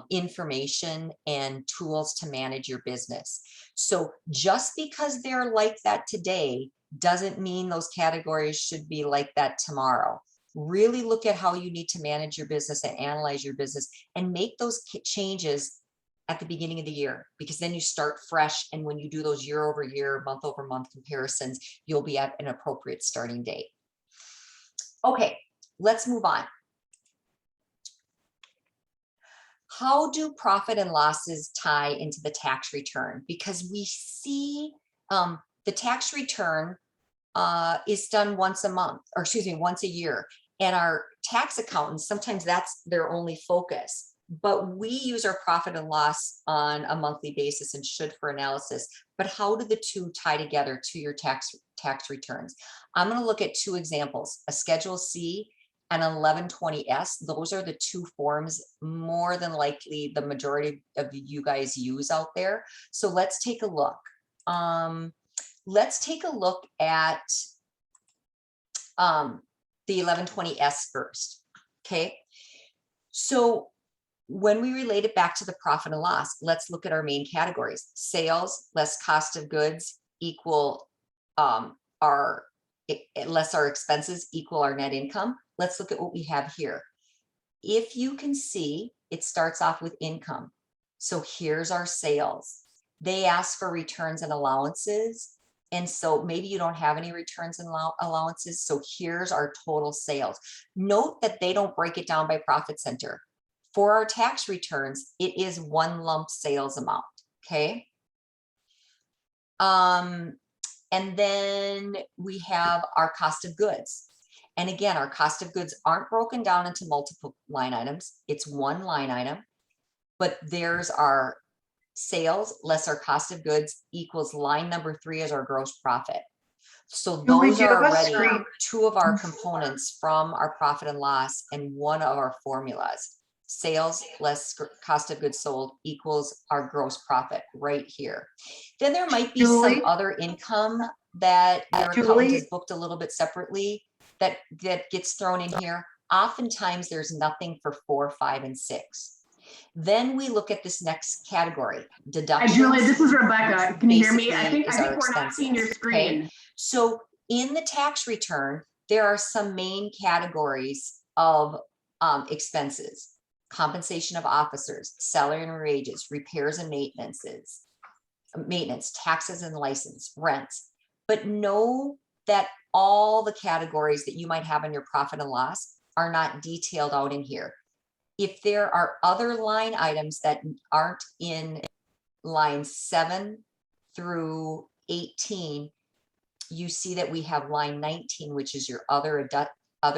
B: information and tools to manage your business. So just because they're like that today doesn't mean those categories should be like that tomorrow. Really look at how you need to manage your business and analyze your business and make those changes at the beginning of the year, because then you start fresh. And when you do those year over year, month over month comparisons, you'll be at an appropriate starting date. Okay, let's move on. How do profit and losses tie into the tax return? Because we see the tax return is done once a month, or excuse me, once a year. And our tax accountants, sometimes that's their only focus. But we use our profit and loss on a monthly basis and should for analysis. But how do the two tie together to your tax returns? I'm going to look at 2 examples, a Schedule C and an 1120S. Those are the 2 forms more than likely the majority of you guys use out there. So let's take a look. Let's take a look at the 1120S first. Okay, so when we relate it back to the profit and loss, let's look at our main categories. Sales less cost of goods equal less our expenses equal our net income. Let's look at what we have here. if you can see, it starts off with income. So here's our sales. They ask for returns and allowances. And so maybe you don't have any returns and allowances. So here's our total sales. Note that they don't break it down by profit center. For our tax returns, it is one lump sales amount, okay? And then we have our cost of goods. And again, our cost of goods aren't broken down into multiple line items. It's one line item, but there's our sales less our cost of goods equals line number 3 as our gross profit. So
A: Julie,
B: those
A: do you
B: are
A: have a
B: already
A: screen?
B: 2 of our components from our profit and loss and 1 of our formulas. Sales less cost of goods sold equals our gross profit right here. Then there might be
A: Julie?
B: some other income that your accountant
A: Julie?
B: has booked a little bit separately that gets thrown in here. Oftentimes there's nothing for 4, 5, and 6. Then we look at this next category,
C: Hi,
B: deductions.
C: Julie, this is Rebecca.
B: which
C: Can you hear me? I
B: basically
C: think
B: is our
C: we're not seeing your
B: expenses, okay?
C: screen.
B: So in the tax return, there are some main categories of expenses: compensation of officers, salary and wages, repairs and maintenance, taxes and license, rents. But know that all the categories that you might have in your profit and loss are not detailed out in here. If there are other line items that aren't in lines 7 through 18, you see that we have line 19, which is your other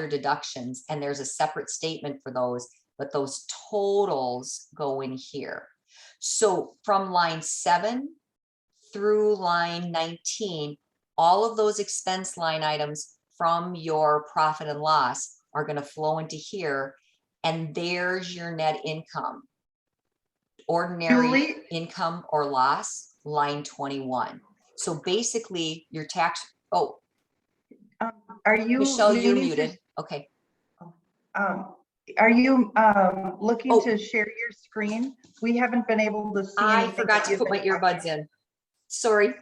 B: deductions, and there's a separate statement for those, but those totals go in here. So from line 7 through line 19, all of those expense line items from your profit and loss are going to flow into here. And there's your net income. Ordinary
A: Julie?
B: income or loss, line 21. So basically your tax, oh,
A: Are you?
B: Michelle, you're
A: needing to-
B: muted. Okay.
A: Are you looking
B: Oh.
A: to share your screen? We haven't been able to see
B: I
A: anything
B: forgot
A: that
B: to
A: you've
B: put my
A: been
B: earbuds
A: talking.
B: in. Sorry,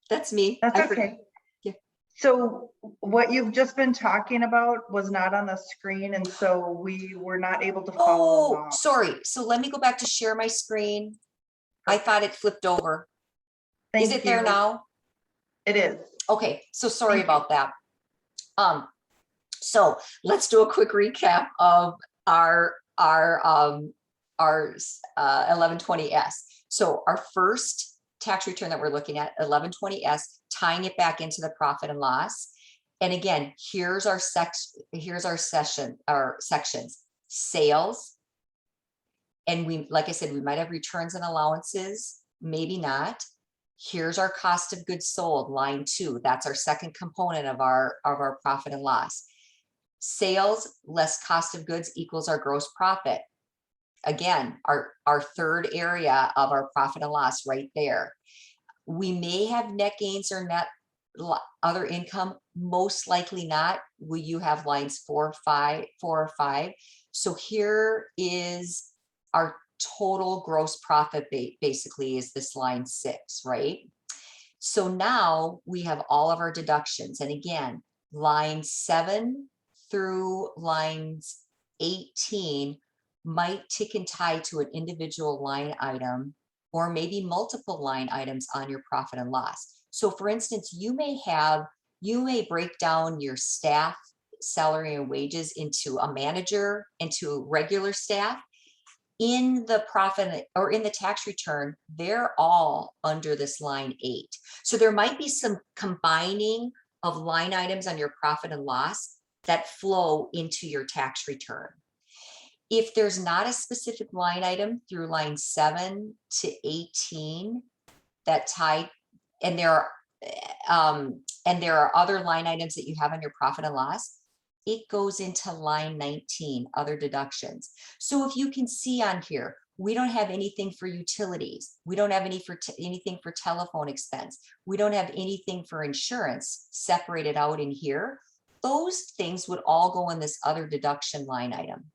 B: that's me.
A: That's
B: I forgot.
A: okay.
B: Yeah.
A: So what you've just been talking about was not on the screen, and so we were not able to follow
B: Oh,
A: along.
B: sorry. So let me go back to share my screen. I thought it flipped over. Is
A: Thank
B: it there
A: you.
B: now?
A: It is.
B: Okay, so sorry
A: Thank you.
B: about that. So let's do a quick recap of our 1120S. So our first tax return that we're looking at, 1120S, tying it back into the profit and loss. And again, here's our sections: sales. And we, like I said, we might have returns and allowances, maybe not. Here's our cost of goods sold, line 2. That's our second component of our profit and loss. Sales less cost of goods equals our gross profit. Again, our third area of our profit and loss right there. We may have net gains or net other income, most likely not. Will you have lines 4 or 5? So here is our total gross profit, basically is this line 6, right? So now we have all of our deductions. And again, line 7 through lines 18 might tick and tie to an individual line item, or maybe multiple line items on your profit and loss. So for instance, you may break down your staff salary and wages into a manager, into regular staff. In the profit or in the tax return, they're all under this line 8. So there might be some combining of line items on your profit and loss that flow into your tax return. If there's not a specific line item through line 7 to 18 that tie, and there are other line items that you have on your profit and loss, it goes into line 19, other deductions. So if you can see on here, we don't have anything for utilities. We don't have anything for telephone expense. We don't have anything for insurance separated out in here. Those things would all go in this other deduction line item.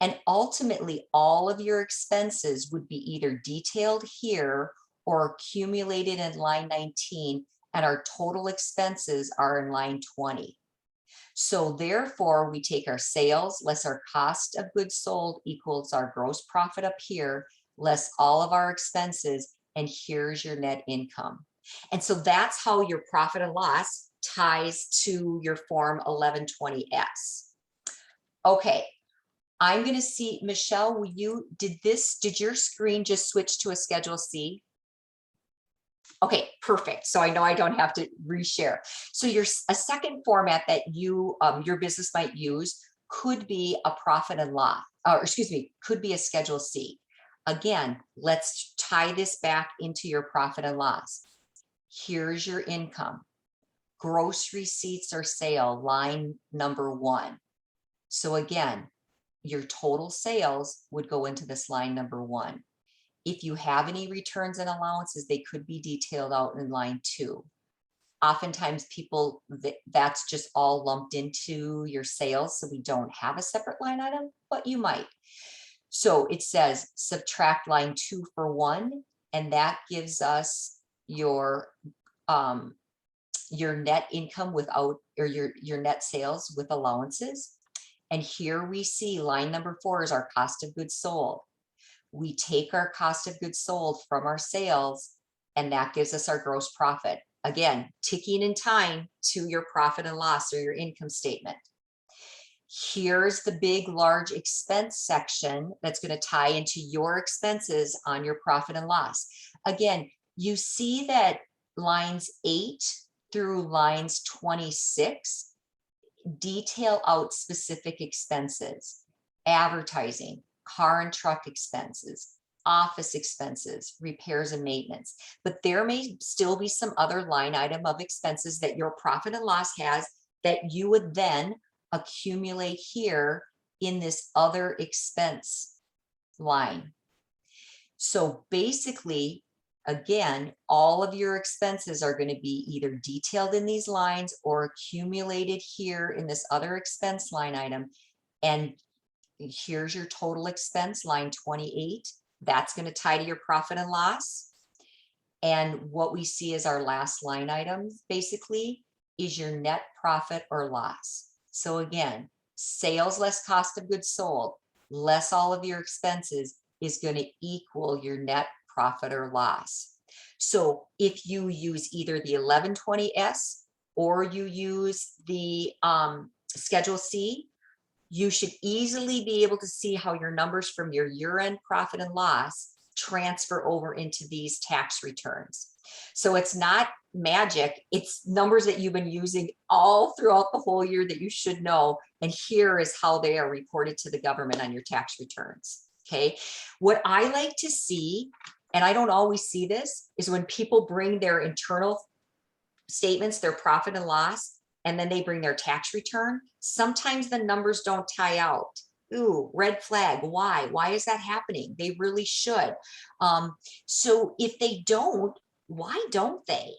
B: And ultimately, all of your expenses would be either detailed here or accumulated in line 19, and our total expenses are in line 20. So therefore, we take our sales less our cost of goods sold equals our gross profit up here, less all of our expenses, and here's your net income. And so that's how your profit and loss ties to your Form 1120S. Okay, I'm going to see, Michelle, did your screen just switch to a Schedule C? Okay, perfect. So I know I don't have to reshare. So a second format that your business might use could be a profit and loss, or excuse me, could be a Schedule C. Again, let's tie this back into your profit and loss. Here's your income. Gross receipts or sale, line number 1. So again, your total sales would go into this line number 1. If you have any returns and allowances, they could be detailed out in line 2. Oftentimes people, that's just all lumped into your sales, so we don't have a separate line item, but you might. So it says subtract line 2 for 1, and that gives us your net income without, or your net sales with allowances. And here we see line number 4 is our cost of goods sold. We take our cost of goods sold from our sales, and that gives us our gross profit. Again, ticking in time to your profit and loss or your income statement. Here's the big, large expense section that's going to tie into your expenses on your profit and loss. Again, you see that lines 8 through lines 26 detail out specific expenses: advertising, car and truck expenses, office expenses, repairs and maintenance. But there may still be some other line item of expenses that your profit and loss has that you would then accumulate here in this other expense line. So basically, again, all of your expenses are going to be either detailed in these lines or accumulated here in this other expense line item. And here's your total expense, line 28. That's going to tie to your profit and loss. And what we see as our last line item, basically, is your net profit or loss. So again, sales less cost of goods sold, less all of your expenses, is going to equal your net profit or loss. So if you use either the 1120S or you use the Schedule C, you should easily be able to see how your numbers from your year-end profit and loss transfer over into these tax returns. So it's not magic, it's numbers that you've been using all throughout the whole year that you should know. And here is how they are reported to the government on your tax returns. Okay, what I like to see, and I don't always see this, is when people bring their internal statements, their profit and loss, and then they bring their tax return. Sometimes the numbers don't tie out. Ooh, red flag. Why? Why is that happening? They really should. So if they don't, why don't they?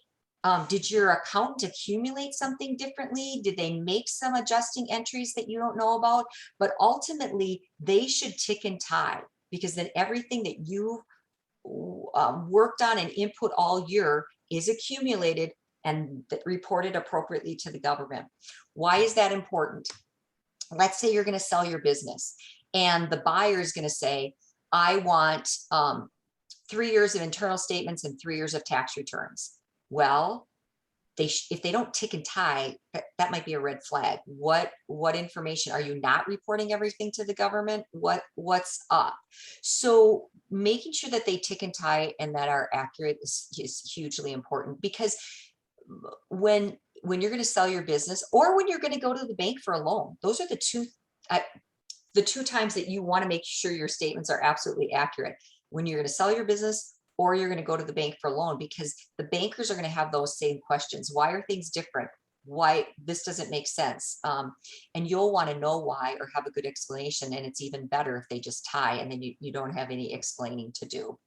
B: Did your accountant accumulate something differently? Did they make some adjusting entries that you don't know about? But ultimately, they should tick and tie, because then everything that you worked on and input all year is accumulated and reported appropriately to the government. Why is that important? Let's say you're going to sell your business and the buyer is going to say, I want 3 years of internal statements and 3 years of tax returns. Well, if they don't tick and tie, that might be a red flag. What information are you not reporting everything to the government? What's up? So making sure that they tick and tie and that are accurate is hugely important, because when you're going to sell your business or when you're going to go to the bank for a loan, those are the two times that you want to make sure your statements are absolutely accurate: when you're going to sell your business or you're going to go to the bank for a loan, because the bankers are going to have those same questions. Why are things different? Why this doesn't make sense? And you'll want to know why or have a good explanation. And it's even better if they just tie and then you don't have any explaining to do.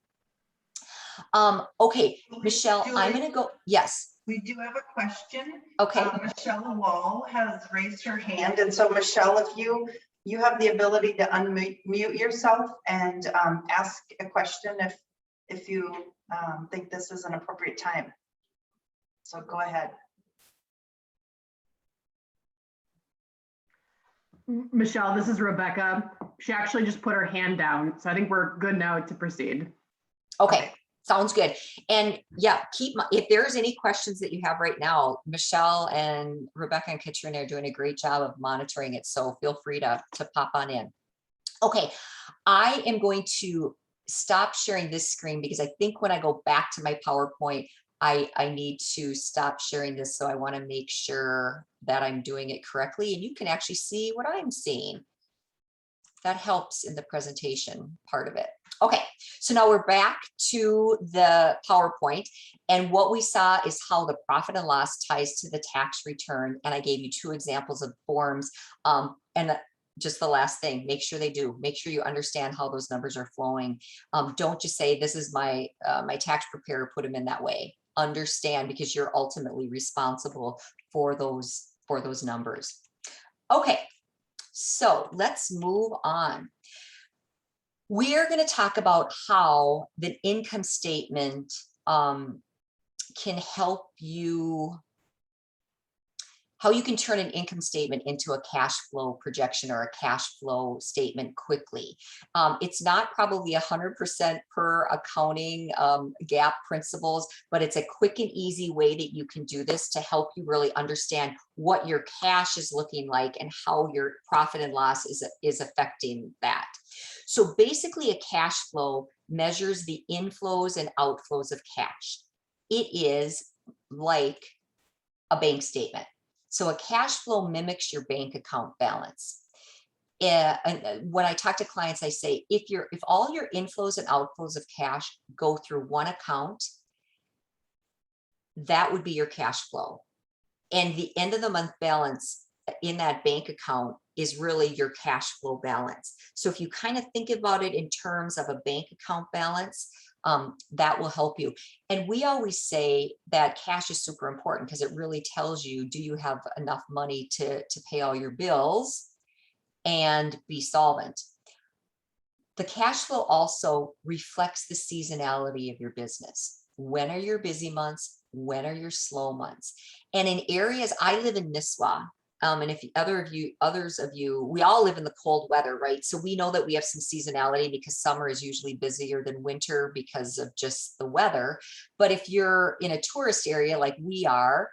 B: Okay, Michelle,
A: Julie,
B: I'm going to go. Yes.
A: We do have a question.
B: Okay.
A: Michelle Wall has raised her hand. And so Michelle, if you have the ability to unmute yourself and ask a question if you think this is an appropriate time. So go ahead.
C: Michelle, this is Rebecca. She actually just put her hand down, so I think we're good now to proceed.
B: Okay, sounds good. And yeah, if there's any questions that you have right now, Michelle and Rebecca and Katrina are doing a great job of monitoring it. So feel free to pop on in. Okay, I am going to stop sharing this screen because I think when I go back to my PowerPoint, I need to stop sharing this. So I want to make sure that I'm doing it correctly and you can actually see what I'm seeing. That helps in the presentation part of it. Okay, so now we're back to the PowerPoint, and what we saw is how the profit and loss ties to the tax return, and I gave you 2 examples of forms. Just the last thing, make sure you understand how those numbers are flowing. Don't just say, this is my tax preparer put them in that way. Understand, because you're ultimately responsible for those numbers. Okay. So let's move on. We are going to talk about how the income statement can help you, how you can turn an income statement into a cash flow projection or a cash flow statement quickly. It's not probably 100% per accounting GAAP principles, but it's a quick and easy way that you can do this to help you really understand what your cash is looking like and how your profit and loss is affecting that. So basically a cash flow measures the inflows and outflows of cash. It is like a bank statement. So a cash flow mimics your bank account balance. And when I talk to clients, I say, if all your inflows and outflows of cash go through one account, that would be your cash flow. And the end of the month balance in that bank account is really your cash flow balance. So if you kind of think about it in terms of a bank account balance, that will help you. And we always say that cash is super important because it really tells you, do you have enough money to pay all your bills and be solvent? The cash flow also reflects the seasonality of your business. When are your busy months? When are your slow months? And in areas, I live in Nisswa, and if others of you, we all live in the cold weather, right? So we know that we have some seasonality because summer is usually busier than winter because of just the weather. But if you're in a tourist area like we are,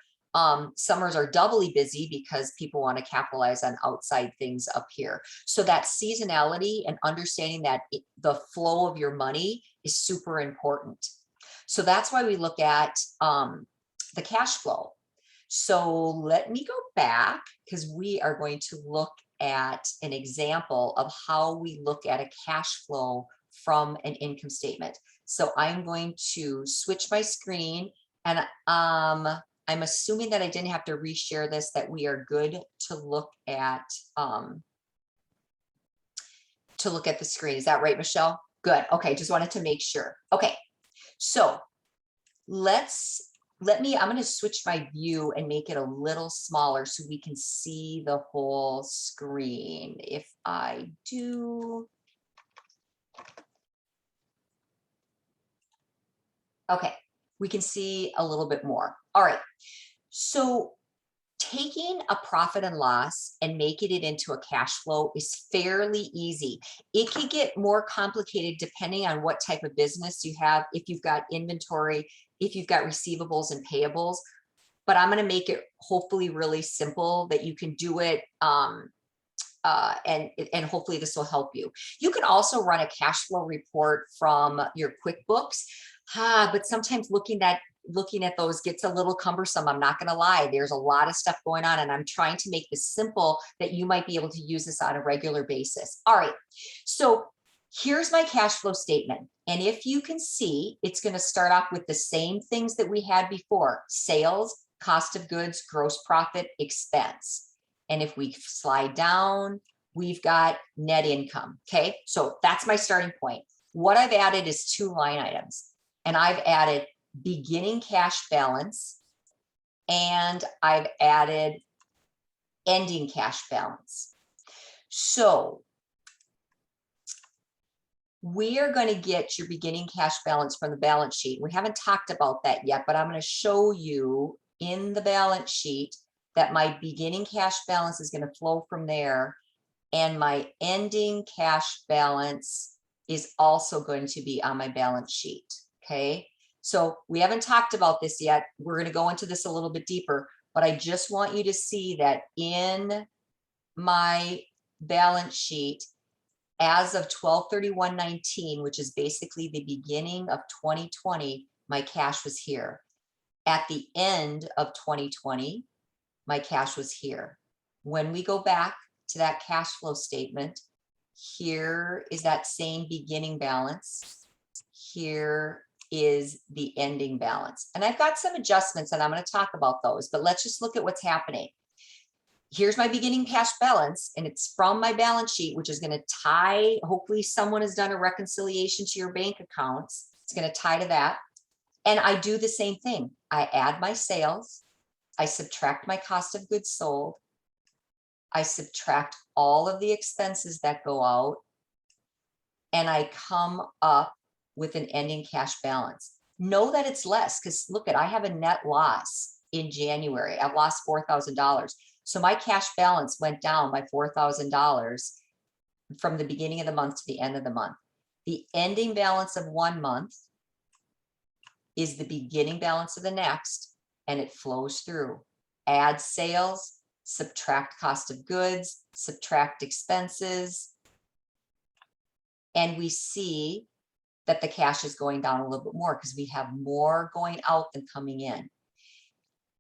B: summers are doubly busy because people want to capitalize on outside things up here. So that seasonality and understanding that the flow of your money is super important. So that's why we look at the cash flow. So let me go back because we are going to look at an example of how we look at a cash flow from an income statement. So I'm going to switch my screen, and I'm assuming that I didn't have to reshare this, that we are good to look at the screen. Is that right, Michelle? Good. Okay, just wanted to make sure. Okay, so I'm going to switch my view and make it a little smaller so we can see the whole screen. If I do. Okay, we can see a little bit more. All right, so taking a profit and loss and making it into a cash flow is fairly easy. It can get more complicated depending on what type of business you have, if you've got inventory, if you've got receivables and payables, but I'm going to make it hopefully really simple that you can do it. And hopefully this will help you. You can also run a cash flow report from your QuickBooks, but sometimes looking at those gets a little cumbersome. I'm not going to lie. There's a lot of stuff going on, and I'm trying to make this simple that you might be able to use this on a regular basis. All right. So here's my cash flow statement. And if you can see, it's going to start off with the same things that we had before: sales, cost of goods, gross profit, expense. And if we slide down, we've got net income. Okay. So that's my starting point. What I've added is 2 line items, and I've added beginning cash balance and I've added ending cash balance. So we are going to get your beginning cash balance from the balance sheet. We haven't talked about that yet, but I'm going to show you in the balance sheet that my beginning cash balance is going to flow from there. And my ending cash balance is also going to be on my balance sheet, okay? So we haven't talked about this yet. We're gonna go into this a little bit deeper, but I just want you to see that in my balance sheet, as of 12/31/19, which is basically the beginning of 2020, my cash was here. At the end of 2020, my cash was here. When we go back to that cash flow statement, here is that same beginning balance. Here is the ending balance. And I've got some adjustments and I'm going to talk about those, but let's just look at what's happening. Here's my beginning cash balance, and it's from my balance sheet, which is going to tie, hopefully someone has done a reconciliation to your bank accounts. It's going to tie to that. And I do the same thing. I add my sales, I subtract my cost of goods sold, I subtract all of the expenses that go out, and I come up with an ending cash balance. Know that it's less, because look at, I have a net loss in January. I've lost $4,000. So my cash balance went down by $4,000 from the beginning of the month to the end of the month. The ending balance of 1 month is the beginning balance of the next, and it flows through. Add sales, subtract cost of goods, subtract expenses, and we see that the cash is going down a little bit more because we have more going out than coming in.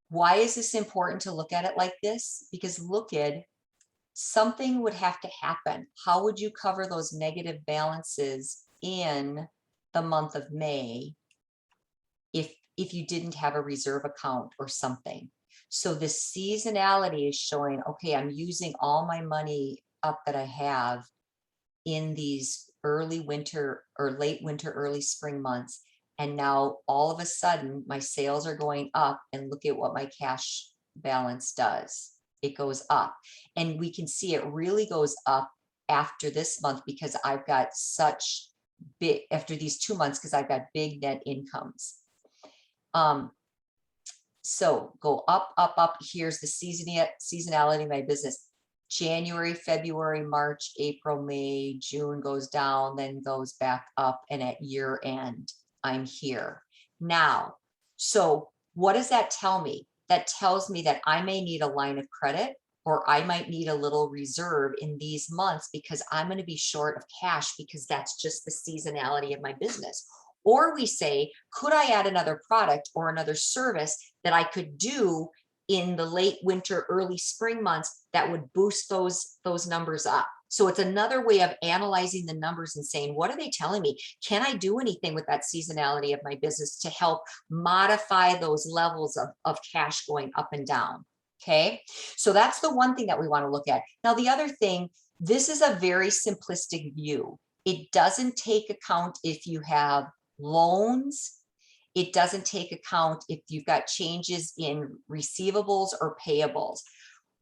B: Why is this important to look at it like this? Because look at, something would have to happen. How would you cover those negative balances in the month of May if you didn't have a reserve account or something? So the seasonality is showing, okay, I'm using all my money up that I have in these early winter or late winter, early spring months. And now all of a sudden my sales are going up, and look at what my cash balance does. It goes up, and we can see it really goes up after this month because I've got such big, after these 2 months, because I've got big net incomes. So go up, up, up. Here's the seasonality of my business. January, February, March, April, May, June goes down, then goes back up, and at year end, I'm here. Now, so what does that tell me? That tells me that I may need a line of credit, or I might need a little reserve in these months because I'm going to be short of cash, because that's just the seasonality of my business. Or we say, could I add another product or another service that I could do in the late winter, early spring months that would boost those numbers up? So it's another way of analyzing the numbers and saying, what are they telling me? Can I do anything with that seasonality of my business to help modify those levels of cash going up and down? Okay, so that's the one thing that we want to look at. Now, the other thing, this is a very simplistic view. It doesn't take account if you have loans. It doesn't take account if you've got changes in receivables or payables.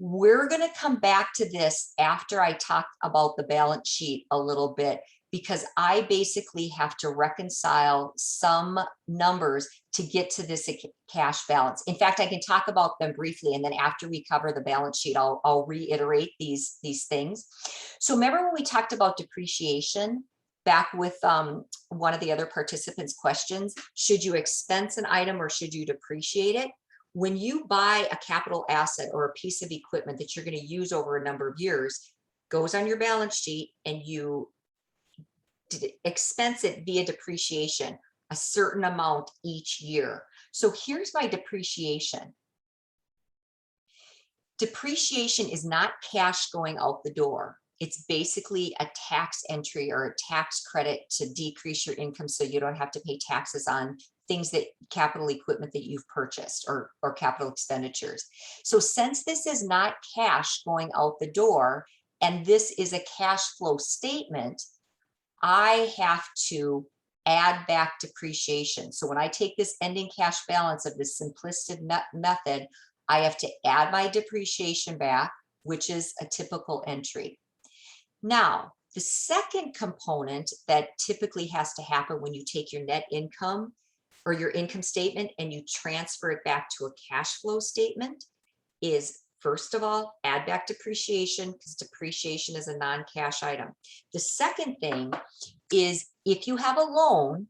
B: We're going to come back to this after I talk about the balance sheet a little bit, because I basically have to reconcile some numbers to get to this cash balance. In fact, I can talk about them briefly, and then after we cover the balance sheet, I'll reiterate these things. So remember when we talked about depreciation back with one of the other participants' questions, should you expense an item or should you depreciate it? When you buy a capital asset or a piece of equipment that you're going to use over a number of years, goes on your balance sheet, and you expense it via depreciation, a certain amount each year. So here's my depreciation. Depreciation is not cash going out the door. It's basically a tax entry or a tax credit to decrease your income so you don't have to pay taxes on things that capital equipment that you've purchased or capital expenditures. So since this is not cash going out the door, and this is a cash flow statement, I have to add back depreciation. So when I take this ending cash balance of this simplistic method, I have to add my depreciation back, which is a typical entry. Now, the second component that typically has to happen when you take your net income or your income statement and you transfer it back to a cash flow statement is First of all, add back depreciation because depreciation is a non-cash item. The second thing is if you have a loan,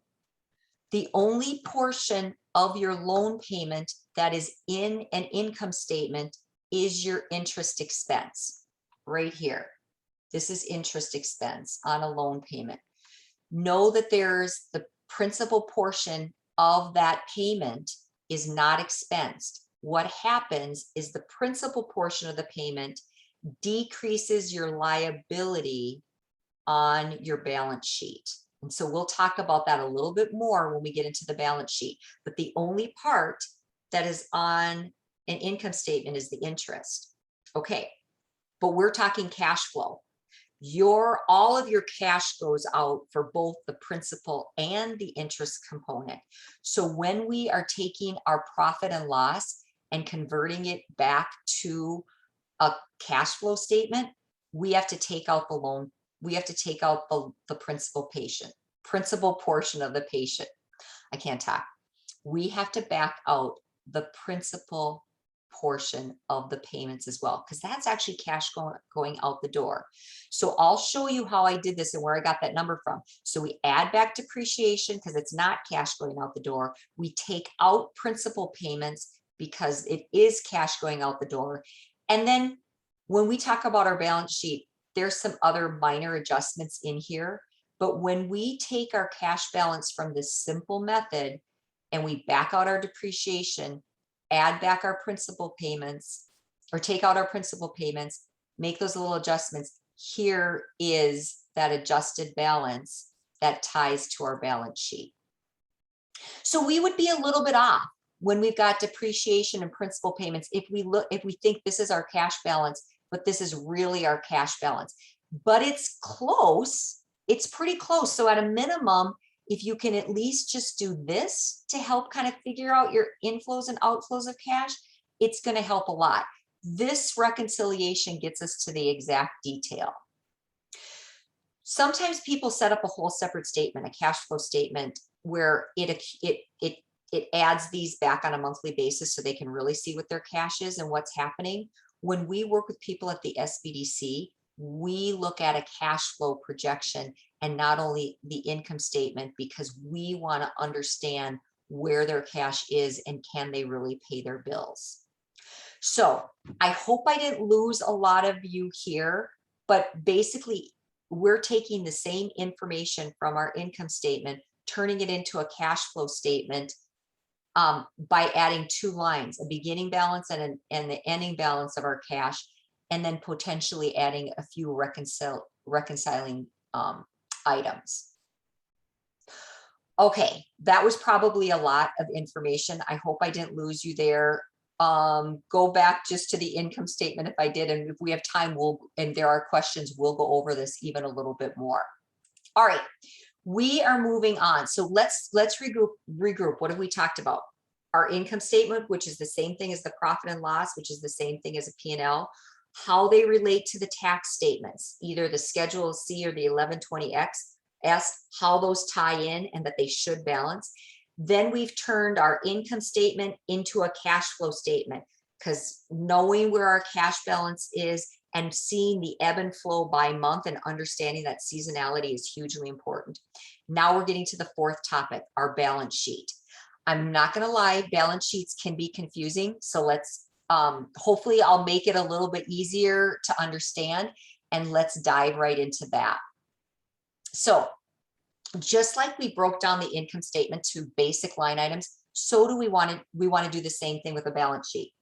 B: the only portion of your loan payment that is in an income statement is your interest expense right here. This is interest expense on a loan payment. Know that there's the principal portion of that payment is not expensed. What happens is the principal portion of the payment decreases your liability on your balance sheet. And so we'll talk about that a little bit more when we get into the balance sheet. But the only part that is on an income statement is the interest. Okay, but we're talking cash flow. All of your cash goes out for both the principal and the interest component. So when we are taking our profit and loss and converting it back to a cash flow statement, we have to take out the loan. We have to take out the principal portion of the patient. I can't talk. We have to back out the principal portion of the payments as well, because that's actually cash going out the door. So I'll show you how I did this and where I got that number from. So we add back depreciation because it's not cash going out the door. We take out principal payments because it is cash going out the door. And then when we talk about our balance sheet, there's some other minor adjustments in here. But when we take our cash balance from this simple method and we back out our depreciation, add back our principal payments, or take out our principal payments, make those little adjustments, here is that adjusted balance that ties to our balance sheet. So we would be a little bit off when we've got depreciation and principal payments if we think this is our cash balance, but this is really our cash balance. But it's close. It's pretty close. So at a minimum, if you can at least just do this to help kind of figure out your inflows and outflows of cash, it's going to help a lot. This reconciliation gets us to the exact detail. Sometimes people set up a whole separate statement, a cash flow statement, where it adds these back on a monthly basis so they can really see what their cash is and what's happening. When we work with people at the SBDC, we look at a cash flow projection and not only the income statement, because we want to understand where their cash is and can they really pay their bills. So I hope I didn't lose a lot of you here, but basically we're taking the same information from our income statement, turning it into a cash flow statement by adding two lines, a beginning balance and the ending balance of our cash, and then potentially adding a few reconciling items. Okay, that was probably a lot of information. I hope I didn't lose you there. Go back just to the income statement if I did, and if we have time, and there are questions, we'll go over this even a little bit more. All right, we are moving on. So let's regroup. What have we talked about? Our income statement, which is the same thing as the profit and loss, which is the same thing as a P&L. How they relate to the tax statements, either the Schedule C or the 1120X, how those tie in and that they should balance. Then we've turned our income statement into a cash flow statement, because knowing where our cash balance is and seeing the ebb and flow by month and understanding that seasonality is hugely important. Now we're getting to the fourth topic, our balance sheet. I'm not going to lie, balance sheets can be confusing. So let's hopefully I'll make it a little bit easier to understand, and let's dive right into that. So just like we broke down the income statement to basic line items, so do we want to do the same thing with a balance sheet.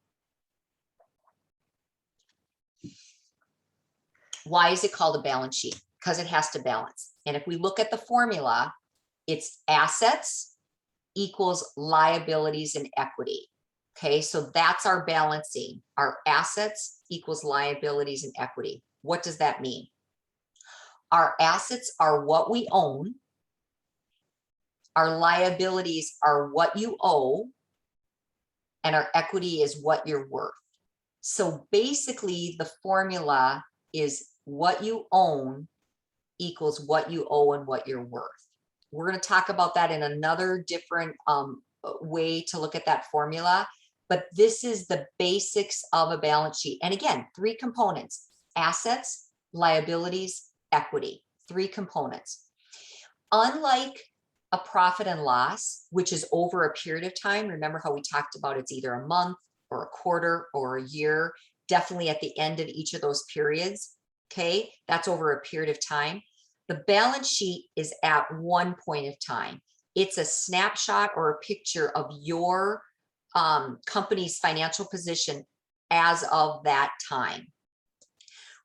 B: Why is it called a balance sheet? Because it has to balance. And if we look at the formula, it's assets equals liabilities and equity. Okay, so that's our balancing. Our assets equals liabilities and equity. What does that mean? Our assets are what we own. Our liabilities are what you owe. And our equity is what you're worth. So basically the formula is what you own equals what you owe and what you're worth. We're going to talk about that in another different way to look at that formula. but this is the basics of a balance sheet. And again, 3 components: assets, liabilities, equity. 3 components. Unlike a profit and loss, which is over a period of time, remember how we talked about it's either a month or a quarter or a year, definitely at the end of each of those periods. Okay, that's over a period of time. The balance sheet is at one point of time. It's a snapshot or a picture of your company's financial position as of that time.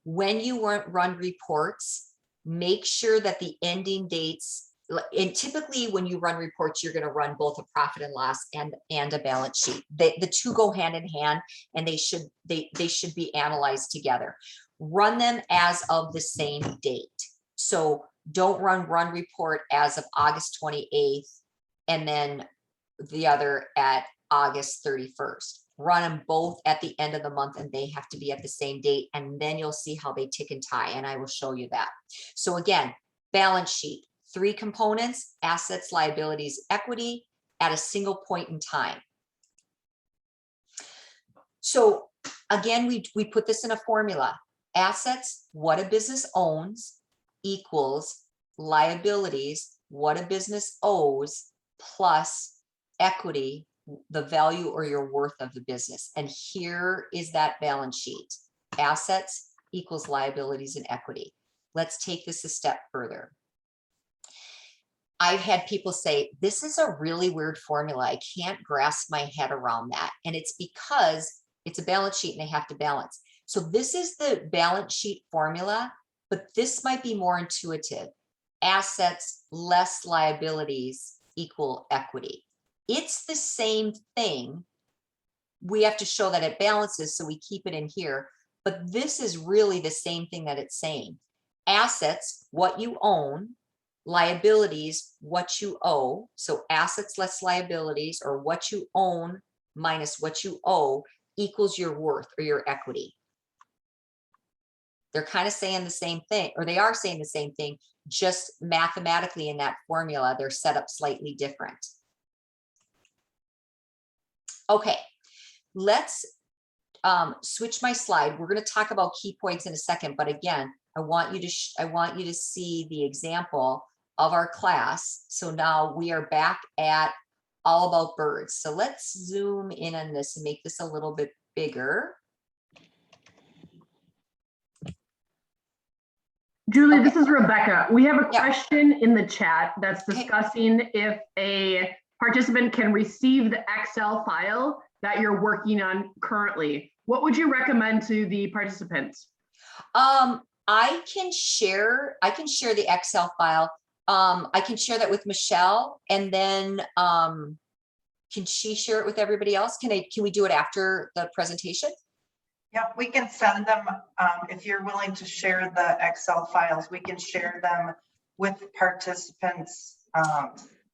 B: When you run reports, make sure that the ending dates, and typically when you run reports, you're going to run both a profit and loss and a balance sheet. The 2 go hand in hand, and they should be analyzed together. Run them as of the same date. So don't run report as of August 28th and then the other at August 31st. Run them both at the end of the month, and they have to be at the same date, and then you'll see how they tick and tie, and I will show you that. So again, balance sheet, 3 components: assets, liabilities, equity, at a single point in time. So again, we put this in a formula. Assets, what a business owns, equals liabilities, what a business owes, plus equity, the value or your worth of the business. And here is that balance sheet. Assets equals liabilities and equity. Let's take this a step further. I've had people say, this is a really weird formula. I can't grasp my head around that. And it's because it's a balance sheet and they have to balance. So this is the balance sheet formula, but this might be more intuitive. Assets less liabilities equal equity. It's the same thing. We have to show that it balances, so we keep it in here, but this is really the same thing that it's saying. Assets, what you own, liabilities, what you owe. So assets less liabilities, or what you own minus what you owe, equals your worth or your equity. They're kind of saying the same thing, or they are saying the same thing, just mathematically in that formula, they're set up slightly different. Okay, let's switch my slide. We're going to talk about key points in a second, but again, I want you to see the example of our class. So now we are back at All About Birds. So let's zoom in on this and make this a little bit bigger.
C: Julie,
B: Okay.
C: this is Rebecca. We have a
B: Yeah.
C: question in the chat that's
B: Okay.
C: discussing if a participant can receive the Excel file that you're working on currently. What would you recommend to the participants?
B: I can share the Excel file. I can share that with Michelle, and then can she share it with everybody else? Can we do it after the presentation?
A: Yeah, we can send them, if you're willing to share the Excel files, we can share them with participants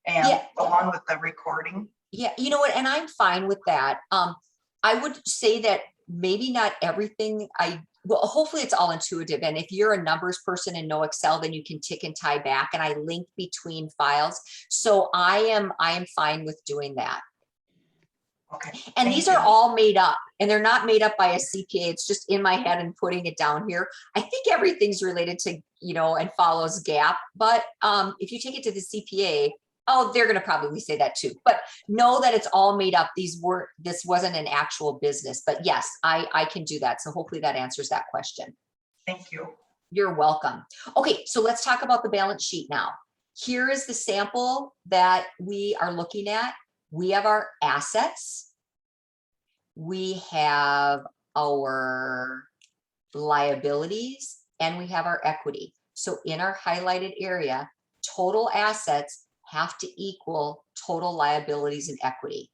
A: and
B: Yeah.
A: along with the recording.
B: Yeah, you know what, and I'm fine with that. I would say that maybe not everything well, hopefully it's all intuitive. And if you're a numbers person and know Excel, then you can tick and tie back, and I link between files. So I am fine with doing that.
A: Okay.
B: And these are all made up, and they're not made up by a CPA. It's just in my head and putting it down here. I think everything's related to, and follows GAAP. But if you take it to the CPA, they're going to probably say that too. But know that it's all made up. This wasn't an actual business. But yes, I can do that. So hopefully that answers that question.
A: Thank you.
B: You're welcome. Okay, so let's talk about the balance sheet now. Here is the sample that we are looking at. We have our assets. We have our liabilities, and we have our equity. So in our highlighted area, total assets have to equal total liabilities and equity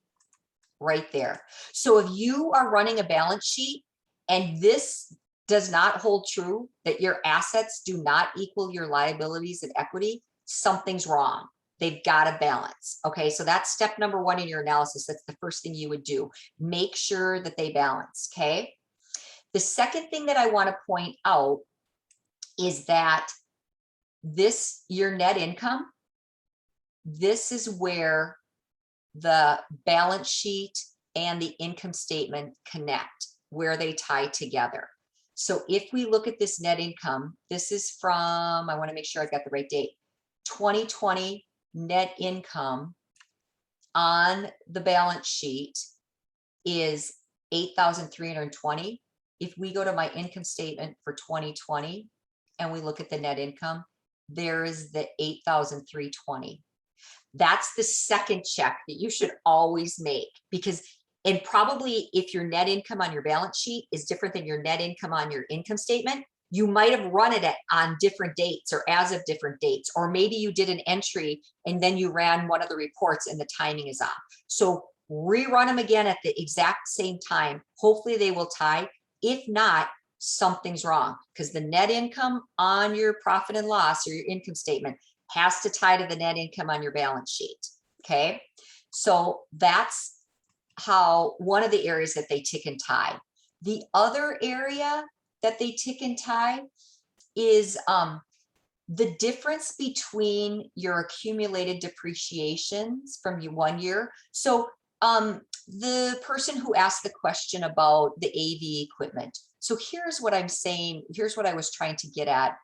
B: right there. So if you are running a balance sheet and this does not hold true, that your assets do not equal your liabilities and equity, something's wrong. They've got to balance. Okay, so that's step number 1 in your analysis. That's the first thing you would do. Make sure that they balance. Okay. The second thing that I want to point out is that your net income, this is where the balance sheet and the income statement connect, where they tie together. So if we look at this net income, this is from, I want to make sure I've got the right date, 2020 net income on the balance sheet is 8,320. If we go to my income statement for 2020 and we look at the net income, there is the 8,320. That's the second check that you should always make, because, and probably if your net income on your balance sheet is different than your net income on your income statement, you might have run it on different dates or as of different dates, or maybe you did an entry and then you ran one of the reports and the timing is off. So rerun them again at the exact same time. Hopefully they will tie. If not, something's wrong, because the net income on your profit and loss or your income statement has to tie to the net income on your balance sheet. Okay, so that's how one of the areas that they tick and tie. The other area that they tick and tie is the difference between your accumulated depreciations from your 1 year. So the person who asked the question about the AV equipment. So here's what I'm saying. Here's what I was trying to get at.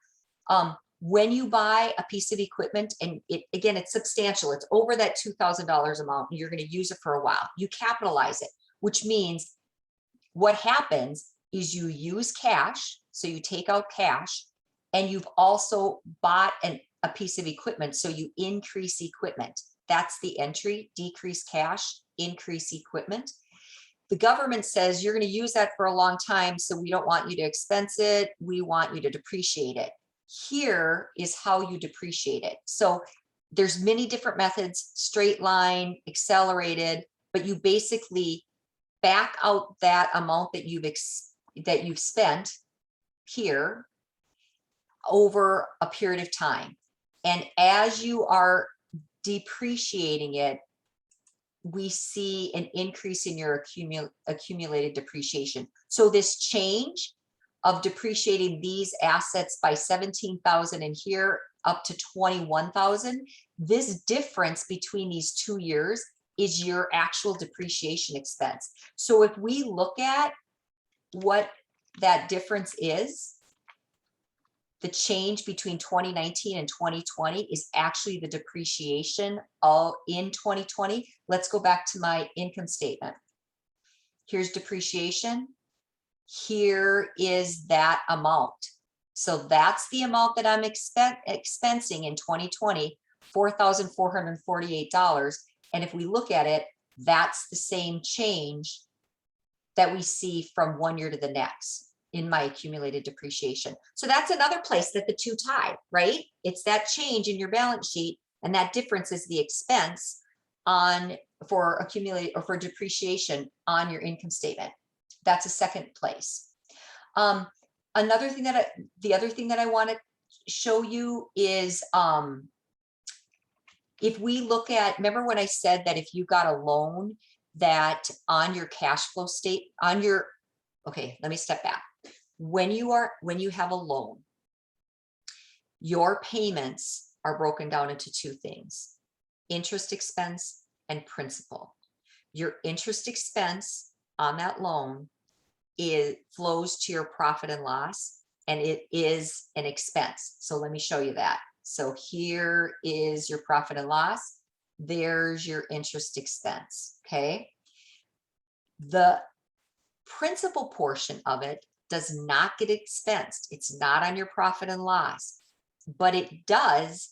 B: When you buy a piece of equipment, and again, it's substantial, it's over that $2,000 amount, and you're going to use it for a while, you capitalize it, which means what happens is you use cash. So you take out cash, and you've also bought a piece of equipment. So you increase equipment. That's the entry: decrease cash, increase equipment. The government says you're going to use that for a long time, so we don't want you to expense it. We want you to depreciate it. Here is how you depreciate it. So there's many different methods: straight line, accelerated, but you basically back out that amount that you've spent here over a period of time. And as you are depreciating it, we see an increase in your accumulated depreciation. So this change of depreciating these assets by 17,000 and here up to 21,000, this difference between these 2 years is your actual depreciation expense. So if we look at what that difference is, the change between 2019 and 2020 is actually the depreciation all in 2020. Let's go back to my income statement. Here's depreciation. Here is that amount. So that's the amount that I'm expensing in 2020, $4,448. And if we look at it, that's the same change that we see from 1 year to the next in my accumulated depreciation. So that's another place that the two tie, right? It's that change in your balance sheet, and that difference is the expense for accumulate or for depreciation on your income statement. That's a second place. The other thing that I want to show you is if we look at, remember when I said that if you got a loan that on your cash flow okay, let me step back. When you have a loan, your payments are broken down into two things: interest expense and principal. Your interest expense on that loan flows to your profit and loss, and it is an expense. So let me show you that. So here is your profit and loss. There's your interest expense. Okay. The principal portion of it does not get expensed. It's not on your profit and loss, but it does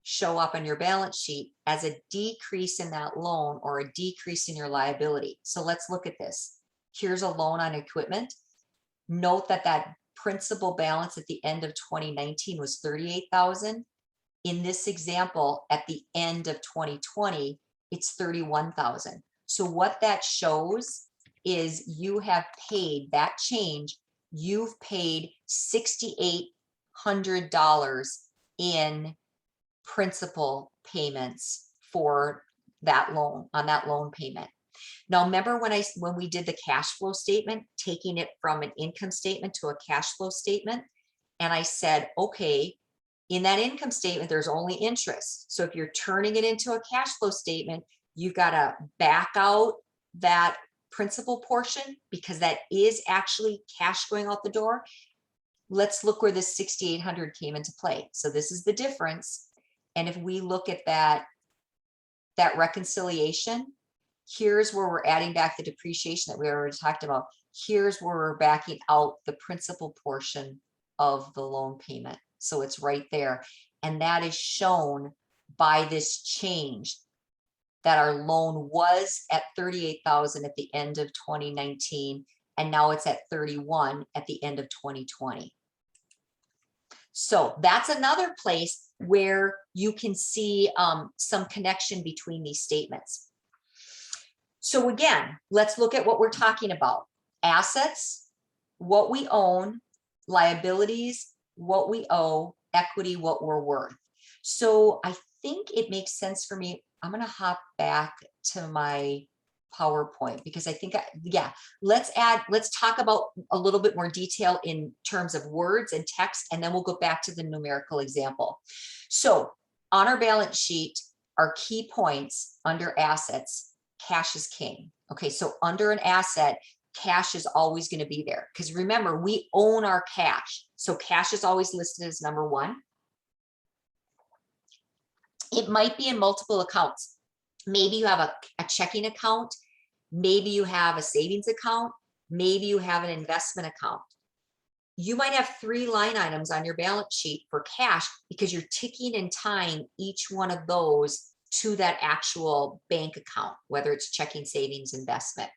B: show up on your balance sheet as a decrease in that loan or a decrease in your liability. So let's look at this. Here's a loan on equipment. Note that that principal balance at the end of 2019 was $38,000. In this example, at the end of 2020, it's $31,000. So what that shows is you have paid that change. You've paid $6,800 in principal payments for that loan, on that loan payment. Now, remember when we did the cash flow statement, taking it from an income statement to a cash flow statement, and I said, okay, in that income statement, there's only interest. So if you're turning it into a cash flow statement, you've got to back out that principal portion, because that is actually cash going out the door, let's look where this 6,800 came into play. So this is the difference. And if we look at that reconciliation, here's where we're adding back the depreciation that we already talked about. Here's where we're backing out the principal portion of the loan payment. So it's right there. And that is shown by this change that our loan was at 38,000 at the end of 2019, and now it's at 31 at the end of 2020. So that's another place where you can see some connection between these statements. So again, let's look at what we're talking about. Assets, what we own, liabilities, what we owe, equity, what we're worth. So I think it makes sense for me. I'm going to hop back to my PowerPoint because I think, yeah, let's talk about a little bit more detail in terms of words and text, and then we'll go back to the numerical example. So on our balance sheet, our key points under assets, cash is king. Okay, so under an asset, cash is always going to be there because remember, we own our cash. So cash is always listed as number one. It might be in multiple accounts. Maybe you have a checking account. Maybe you have a savings account. Maybe you have an investment account. You might have 3 line items on your balance sheet for cash because you're ticking and tying each one of those to that actual bank account, whether it's checking, savings, investment.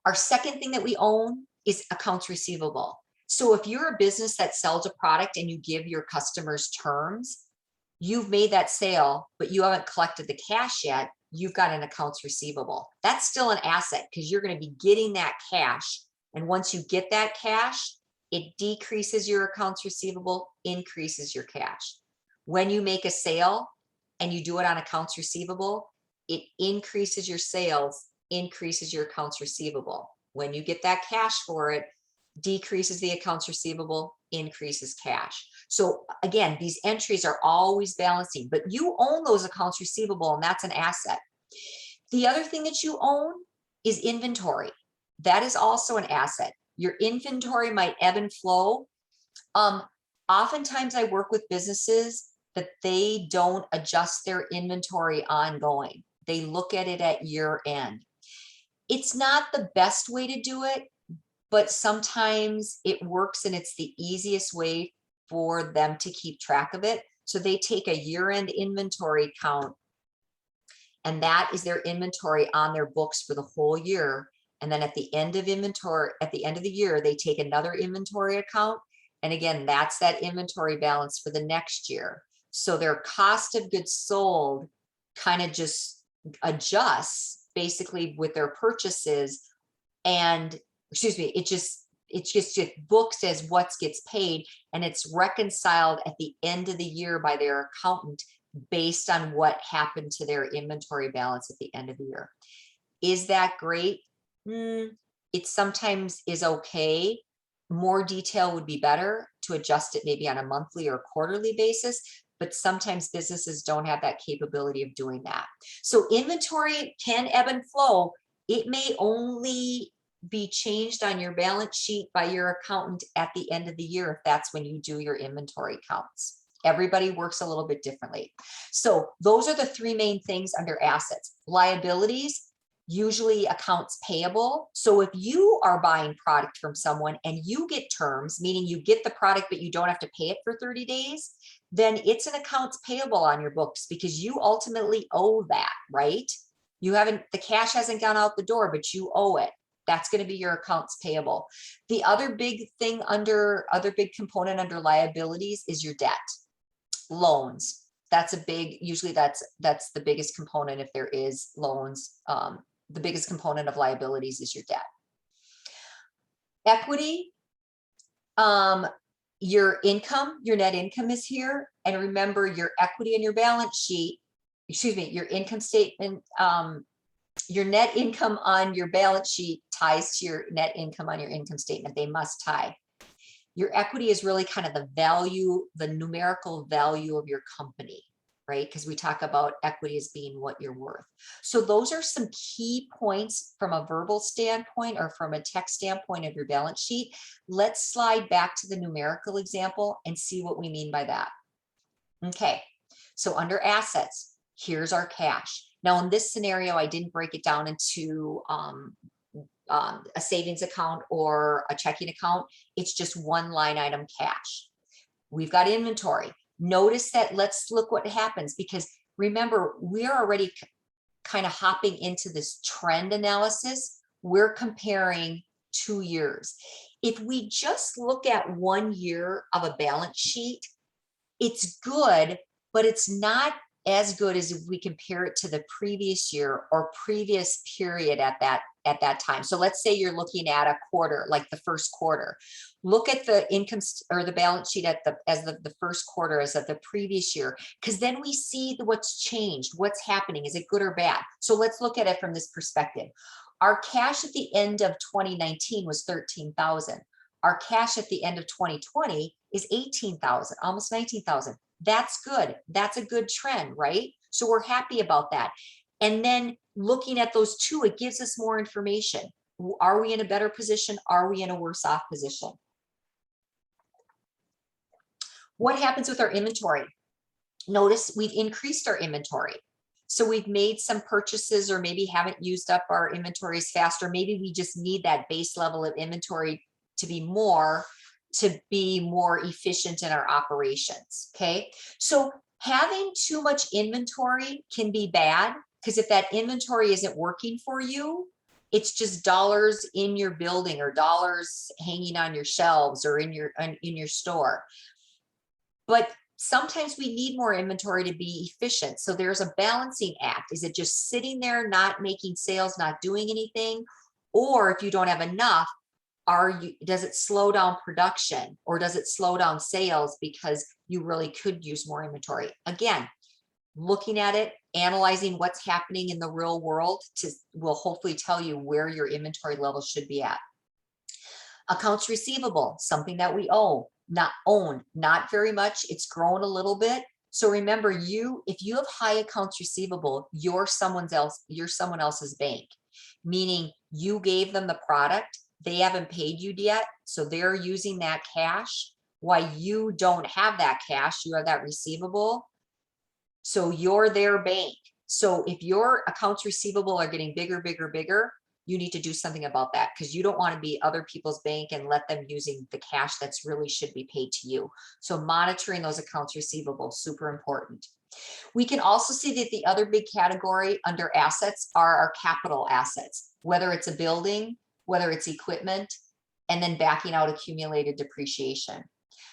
B: Our second thing that we own is accounts receivable. So if you're a business that sells a product and you give your customers terms, you've made that sale, but you haven't collected the cash yet, you've got an accounts receivable. That's still an asset because you're going to be getting that cash. And once you get that cash, it decreases your accounts receivable, increases your cash. When you make a sale and you do it on accounts receivable, it increases your sales, increases your accounts receivable. When you get that cash for it, decreases the accounts receivable, increases cash. So again, these entries are always balancing, but you own those accounts receivable, and that's an asset. The other thing that you own is inventory. That is also an asset. Your inventory might ebb and flow. Oftentimes I work with businesses that they don't adjust their inventory ongoing. They look at it at year end. It's not the best way to do it, but sometimes it works and it's the easiest way for them to keep track of it. So they take a year-end inventory count, and that is their inventory on their books for the whole year. And then at the end of the year, they take another inventory account. And again, that's that inventory balance for the next year. So their cost of goods sold kind of just adjusts basically with their purchases, and it just books as what gets paid, and it's reconciled at the end of the year by their accountant based on what happened to their inventory balance at the end of the year. Is that great? It sometimes is okay. More detail would be better to adjust it maybe on a monthly or quarterly basis, but sometimes businesses don't have that capability of doing that. So inventory can ebb and flow. It may only be changed on your balance sheet by your accountant at the end of the year if that's when you do your inventory counts. Everybody works a little bit differently. So those are the 3 main things under assets. Liabilities, usually accounts payable. So if you are buying product from someone and you get terms, meaning you get the product but you don't have to pay it for 30 days, then it's an accounts payable on your books because you ultimately owe that, right? The cash hasn't gone out the door, but you owe it. That's going to be your accounts payable. The other big component under liabilities is your debt. Loans. Usually that's the biggest component if there is loans. The biggest component of liabilities is your debt. Equity, your income, your net income is here. And remember, your equity in your balance sheet, your income statement, your net income on your balance sheet ties to your net income on your income statement. They must tie. Your equity is really kind of the value, the numerical value of your company. right? Because we talk about equity as being what you're worth. So those are some key points from a verbal standpoint or from a text standpoint of your balance sheet. Let's slide back to the numerical example and see what we mean by that. Okay, so under assets, here's our cash. Now in this scenario, I didn't break it down into a savings account or a checking account. It's just one line item, cash. We've got inventory. Notice that, let's look what happens, because remember, we're already kind of hopping into this trend analysis. We're comparing 2 years. If we just look at 1 year of a balance sheet, it's good, but it's not as good as if we compare it to the previous year or previous period at that time. So let's say you're looking at a quarter, like the first quarter. Look at the income or the balance sheet as the first quarter as of the previous year, because then we see what's changed, what's happening. Is it good or bad? So let's look at it from this perspective. Our cash at the end of 2019 was 13,000. Our cash at the end of 2020 is 18,000, almost 19,000. That's good. That's a good trend, right? So we're happy about that. And then looking at those two, it gives us more information. Are we in a better position? Are we in a worse off position? What happens with our inventory? Notice we've increased our inventory. So we've made some purchases, or maybe haven't used up our inventories faster. Maybe we just need that base level of inventory to be more efficient in our operations. Okay, so having too much inventory can be bad, because if that inventory isn't working for you, it's just dollars in your building or dollars hanging on your shelves or in your store. But sometimes we need more inventory to be efficient. So there's a balancing act. Is it just sitting there, not making sales, not doing anything? Or if you don't have enough, does it slow down production, or does it slow down sales because you really could use more inventory? Again, looking at it, analyzing what's happening in the real world will hopefully tell you where your inventory levels should be at. Accounts receivable, something that we own, not very much. It's grown a little bit. So remember, if you have high accounts receivable, you're someone else's bank, meaning you gave them the product. They haven't paid you yet, so they're using that cash. Why you don't have that cash, you have that receivable. So you're their bank. So if your accounts receivable are getting bigger, you need to do something about that, because you don't want to be other people's bank and let them using the cash that's really should be paid to you. So monitoring those accounts receivable, super important. We can also see that the other big category under assets are our capital assets, whether it's a building, whether it's equipment, and then backing out accumulated depreciation.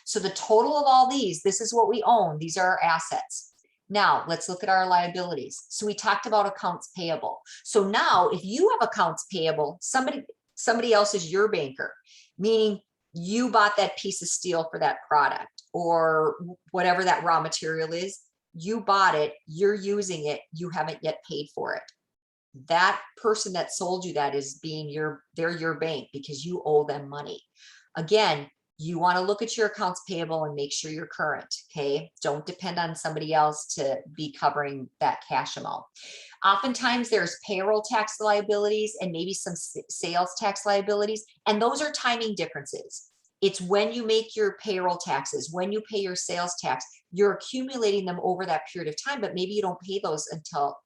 B: So the total of all these, this is what we own. These are our assets. Now let's look at our liabilities. So we talked about accounts payable. So now if you have accounts payable, somebody else is your banker, meaning you bought that piece of steel for that product or whatever that raw material is. You bought it, you're using it, you haven't yet paid for it. That person that sold you that is they're your bank, because you owe them money. Again, you want to look at your accounts payable and make sure you're current. Okay, don't depend on somebody else to be covering that cash amount. Oftentimes there's payroll tax liabilities and maybe some sales tax liabilities, and those are timing differences. It's when you make your payroll taxes, when you pay your sales tax, you're accumulating them over that period of time, but maybe you don't pay those until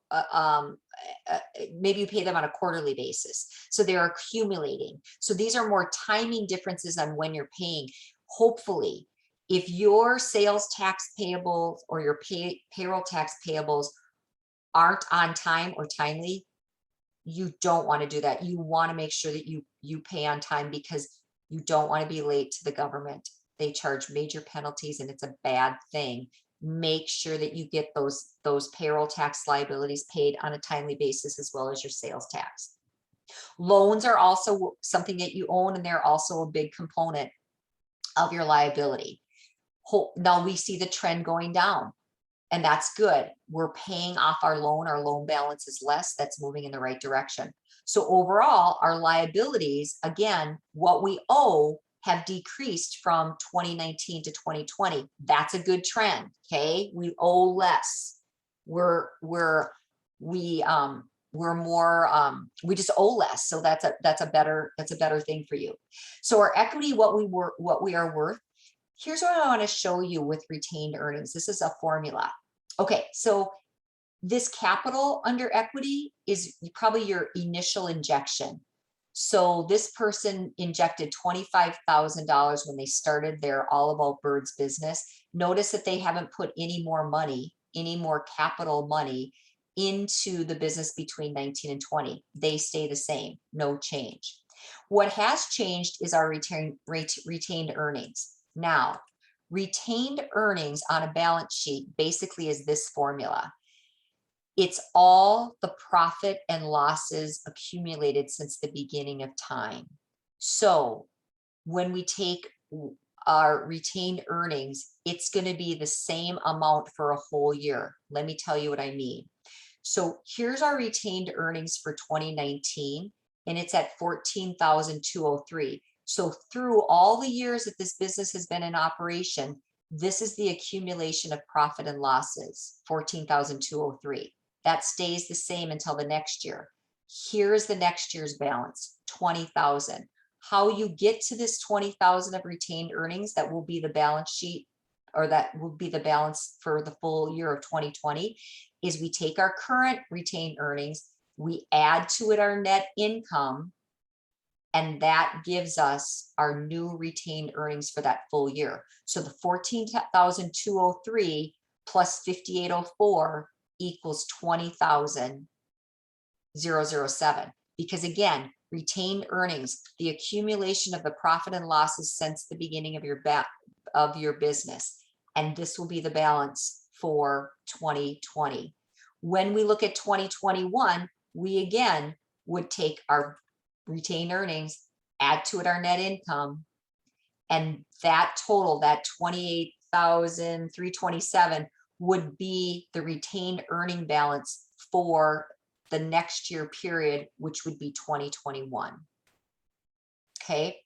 B: maybe you pay them on a quarterly basis. So they're accumulating. So these are more timing differences on when you're paying. Hopefully, if your sales tax payables or your payroll tax payables aren't on time or timely, you don't want to do that. You want to make sure that you pay on time, because you don't want to be late to the government. They charge major penalties and it's a bad thing. Make sure that you get those payroll tax liabilities paid on a timely basis, as well as your sales tax. Loans are also something that you own, and they're also a big component of your liability. Now we see the trend going down, and that's good. We're paying off our loan balance is less. That's moving in the right direction. So overall, our liabilities, again, what we owe, have decreased from 2019 to 2020. That's a good trend. Okay, we owe less. we're more, we just owe less. So that's a better thing for you. So our equity, what we are worth. Here's what I want to show you with retained earnings. This is a formula. Okay, so this capital under equity is probably your initial injection. So this person injected $25,000 when they started their All About Birds business. Notice that they haven't put any more money, any more capital money into the business between 19 and 20. They stay the same, no change. What has changed is our retained earnings. Now, retained earnings on a balance sheet basically is this formula. It's all the profit and losses accumulated since the beginning of time. So when we take our retained earnings, it's going to be the same amount for a whole year. Let me tell you what I mean. So here's our retained earnings for 2019, and it's at $14,203. So through all the years that this business has been in operation, this is the accumulation of profit and losses, $14,203. That stays the same until the next year. Here's the next year's balance, $20,000. How you get to this $20,000 of retained earnings, that will be the balance sheet, or that will be the balance for the full year of 2020, is we take our current retained earnings, we add to it our net income, and that gives us our new retained earnings for that full year. So the $14,203 plus $5,804 equals $20,007. Because again, retained earnings, the accumulation of the profit and losses since the beginning of your business. And this will be the balance for 2020. When we look at 2021, we again would take our retained earnings, add to it our net income, and that total, that $28,327, would be the retained earning balance for the next year period, which would be 2021. Okay,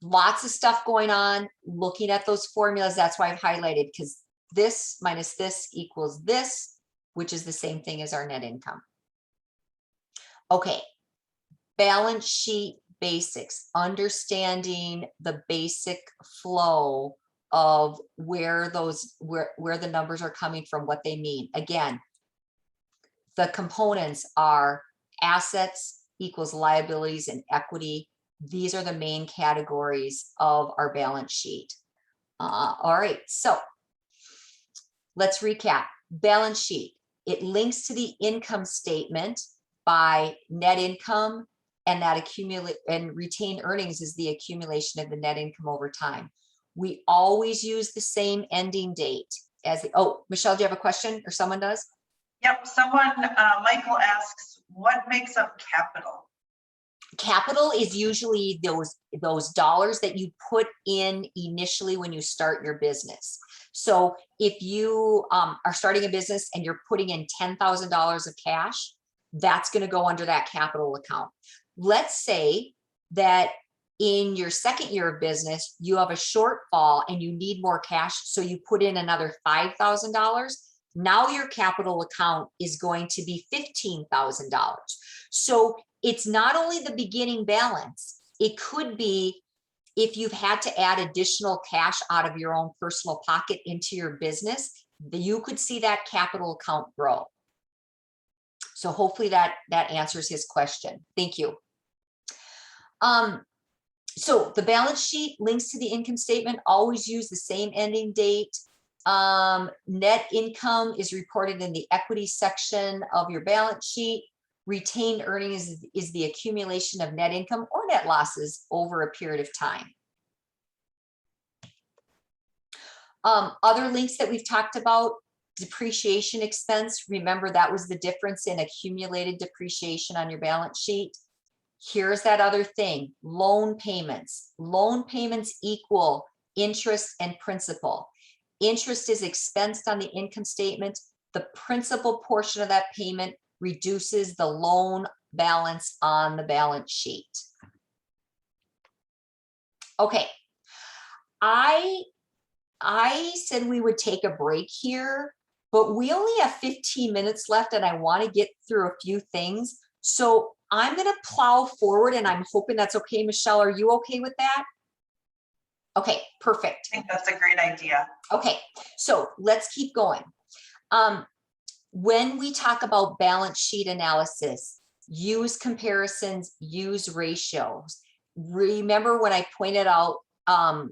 B: lots of stuff going on. Looking at those formulas, that's why I've highlighted, because this minus this equals this, which is the same thing as our net income. Okay, balance sheet basics, understanding the basic flow of where the numbers are coming from, what they mean. Again, the components are assets equals liabilities and equity. These are the main categories of our balance sheet. All right, so let's recap. Balance sheet, it links to the income statement by net income, and that accumulate and retained earnings is the accumulation of the net income over time. We always use the same ending date as the, oh, Michelle, do you have a question, or someone does?
A: Yep, Michael asks, what makes up capital?
B: Capital is usually those dollars that you put in initially when you start your business. So if you are starting a business and you're putting in $10,000 of cash, that's going to go under that capital account. Let's say that in your second year of business, you have a shortfall and you need more cash, so you put in another $5,000. Now your capital account is going to be $15,000. So it's not only the beginning balance, it could be if you've had to add additional cash out of your own personal pocket into your business, you could see that capital account grow. So hopefully that answers his question. Thank you. So the balance sheet links to the income statement, always use the same ending date. Net income is reported in the equity section of your balance sheet. Retained earnings is the accumulation of net income or net losses over a period of time. Other links that we've talked about, depreciation expense. Remember, that was the difference in accumulated depreciation on your balance sheet. Here's that other thing, loan payments. Loan payments equal interest and principal. Interest is expensed on the income statement. The principal portion of that payment reduces the loan balance on the balance sheet. Okay, I said we would take a break here but we only have 15 minutes left and I want to get through a few things. So I'm going to plow forward and I'm hoping that's okay. Michelle, are you okay with that? Okay, perfect.
A: I think that's a great idea.
B: Okay, so let's keep going. When we talk about balance sheet analysis, use comparisons, use ratios. Remember when I pointed out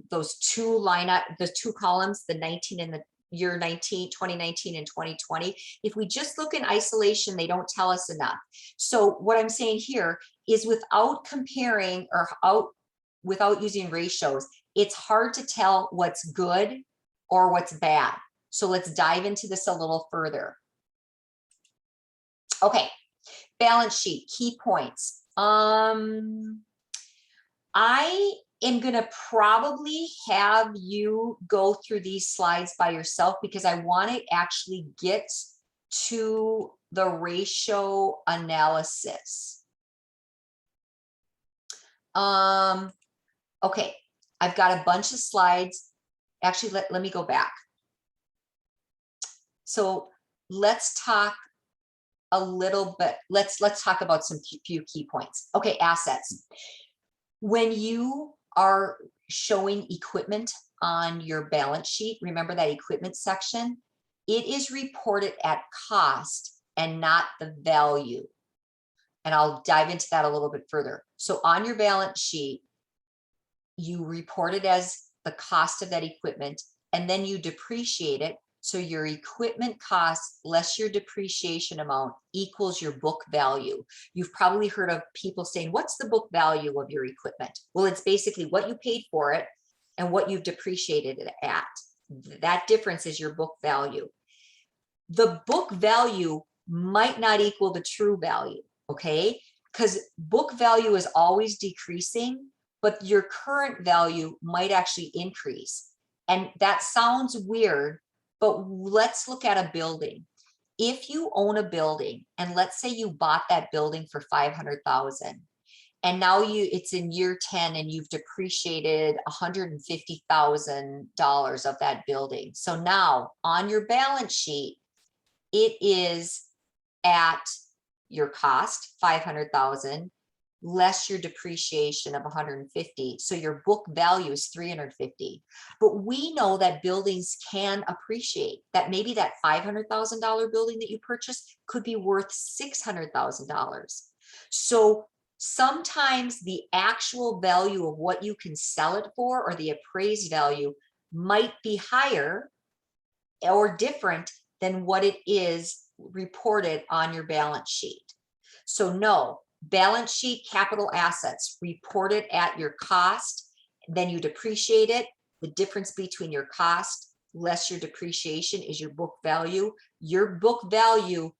B: those two the two columns, the 19 and the year 2019 and 2020. If we just look in isolation, they don't tell us enough. So what I'm saying here is without comparing or without using ratios, it's hard to tell what's good or what's bad. So let's dive into this a little further. Okay, balance sheet, key points. I am going to probably have you go through these slides by yourself because I want to actually get to the ratio analysis. Okay, I've got a bunch of slides. Actually, let me go back. So let's talk a little bit. Let's talk about some few key points. Okay, assets. When you are showing equipment on your balance sheet, remember that equipment section, it is reported at cost and not the value. And I'll dive into that a little bit further. So on your balance sheet, you report it as the cost of that equipment, and then you depreciate it. So your equipment cost less your depreciation amount equals your book value. You've probably heard of people saying, what's the book value of your equipment? Well, it's basically what you paid for it and what you've depreciated it at. That difference is your book value. The book value might not equal the true value, okay? Because book value is always decreasing, but your current value might actually increase. And that sounds weird, but let's look at a building. If you own a building, and let's say you bought that building for $500,000, and now it's in year 10 and you've depreciated $150,000 of that building. So now on your balance sheet, it is at your cost, $500,000, less your depreciation of 150. So your book value is 350. But we know that buildings can appreciate, that maybe that $500,000 building that you purchased could be worth $600,000. So sometimes the actual value of what you can sell it for, or the appraised value, might be higher or different than what it is reported on your balance sheet. So no, balance sheet capital assets reported at your cost, then you depreciate it. The difference between your cost less your depreciation is your book value. Your book value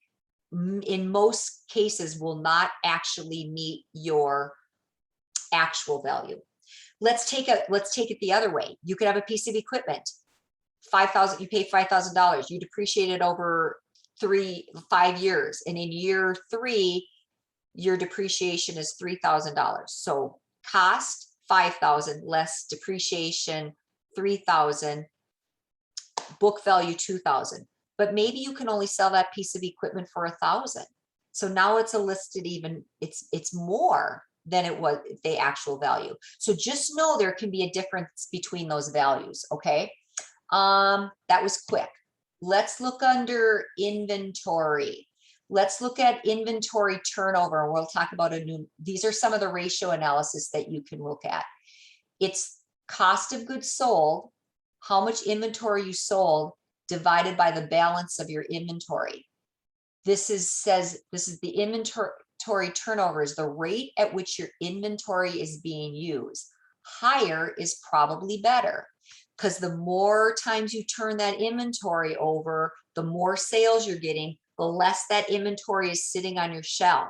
B: in most cases will not actually meet your actual value. Let's take it the other way. You could have a piece of equipment, $5,000, you pay $5,000, you depreciate it over 5 years, and in year 3 your depreciation is $3,000. So cost $5,000 less depreciation $3,000, book value $2,000. But maybe you can only sell that piece of equipment for $1,000. So now it's a listed it's more than it was the actual value. So just know there can be a difference between those values. Okay, that was quick. Let's look under inventory. Let's look at inventory turnover, and we'll talk about these are some of the ratio analysis that you can look at. It's cost of goods sold, how much inventory you sold, divided by the balance of your inventory. This is the inventory turnover, is the rate at which your inventory is being used. Higher is probably better, because the more times you turn that inventory over, the more sales you're getting, the less that inventory is sitting on your shelf.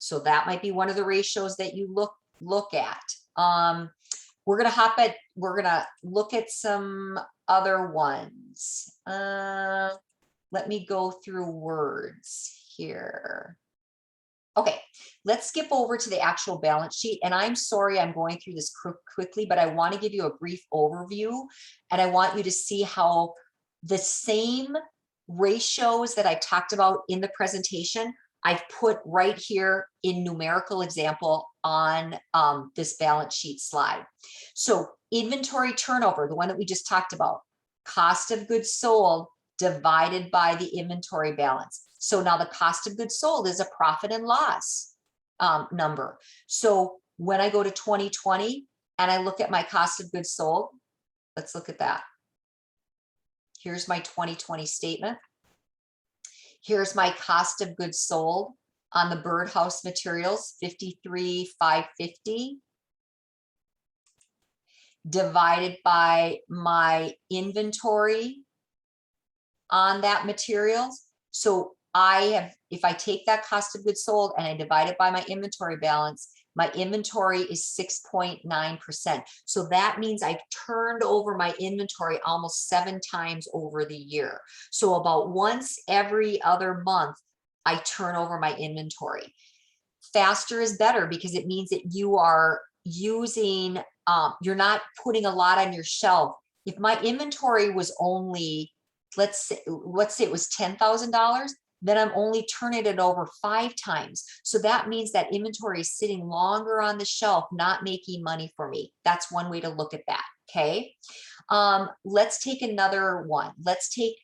B: So that might be one of the ratios that you look at. We're gonna look at some other ones. Let me go through words here. Okay, let's skip over to the actual balance sheet. And I'm sorry I'm going through this quickly, but I want to give you a brief overview, and I want you to see how the same ratios that I talked about in the presentation, I've put right here in numerical example on this balance sheet slide. So inventory turnover, the one that we just talked about, cost of goods sold divided by the inventory balance. So now the cost of goods sold is a profit and loss number. So when I go to 2020 and I look at my cost of goods sold, let's look at that. Here's my 2020 statement. Here's my cost of goods sold on the birdhouse materials, 53,550, divided by my inventory on that materials. So I have, if I take that cost of goods sold and I divide it by my inventory balance, my inventory is 6.9%. So that means I've turned over my inventory almost 7 times over the year. So about once every other month, I turn over my inventory. Faster is better because it means that you are using, you're not putting a lot on your shelf. If my inventory was only, let's say it was $10,000, then I'm only turning it over 5 times. So that means that inventory is sitting longer on the shelf, not making money for me. That's one way to look at that, okay? Let's take another one. Let's take,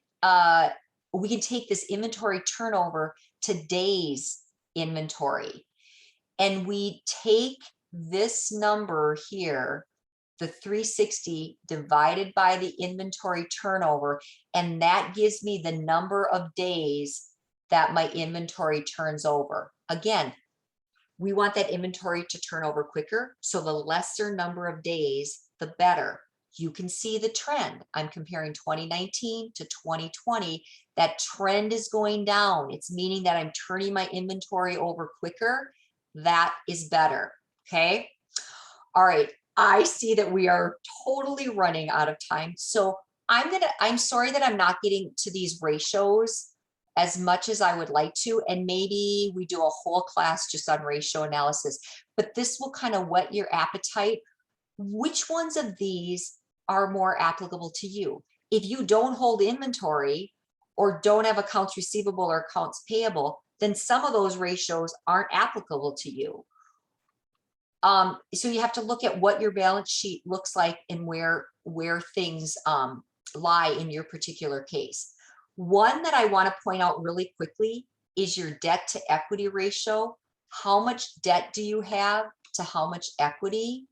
B: we can take this inventory turnover to days inventory. And we take this number here, the 360 divided by the inventory turnover, and that gives me the number of days that my inventory turns over. Again, we want that inventory to turn over quicker. So the lesser number of days, the better. You can see the trend. I'm comparing 2019 to 2020. That trend is going down. It's meaning that I'm turning my inventory over quicker. That is better, okay? All right, I see that we are totally running out of time. So I'm sorry that I'm not getting to these ratios as much as I would like to, and maybe we do a whole class just on ratio analysis, but this will kind of whet your appetite. Which ones of these are more applicable to you? If you don't hold inventory or don't have accounts receivable or accounts payable, then some of those ratios aren't applicable to you. So you have to look at what your balance sheet looks like and where things lie in your particular case. One that I want to point out really quickly is your debt to equity ratio. How much debt do you have to how much equity?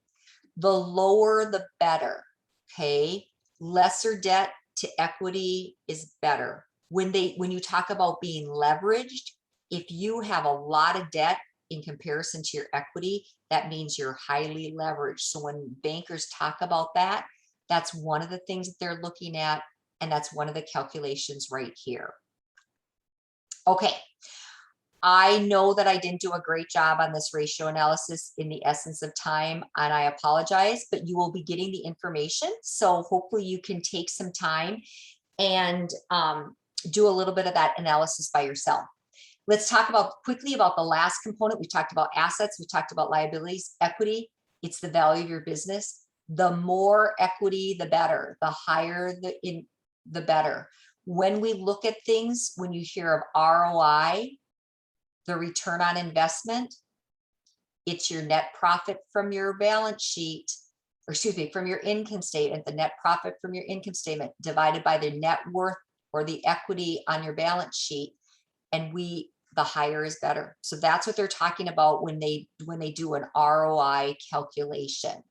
B: The lower, the better, okay? Lesser debt to equity is better. When you talk about being leveraged, if you have a lot of debt in comparison to your equity, that means you're highly leveraged. So when bankers talk about that, that's one of the things that they're looking at, and that's one of the calculations right here. Okay, I know that I didn't do a great job on this ratio analysis in the essence of time, and I apologize, but you will be getting the information. So hopefully you can take some time and do a little bit of that analysis by yourself. Let's talk quickly about the last component. We talked about assets, we talked about liabilities, equity. It's the value of your business. The more equity, the better. The higher the better. When we look at things, when you hear of ROI, the return on investment, it's your net profit from your balance sheet, or excuse me, from your income statement, the net profit from your income statement divided by the net worth or the equity on your balance sheet. And the higher is better. So that's what they're talking about when they do an ROI calculation.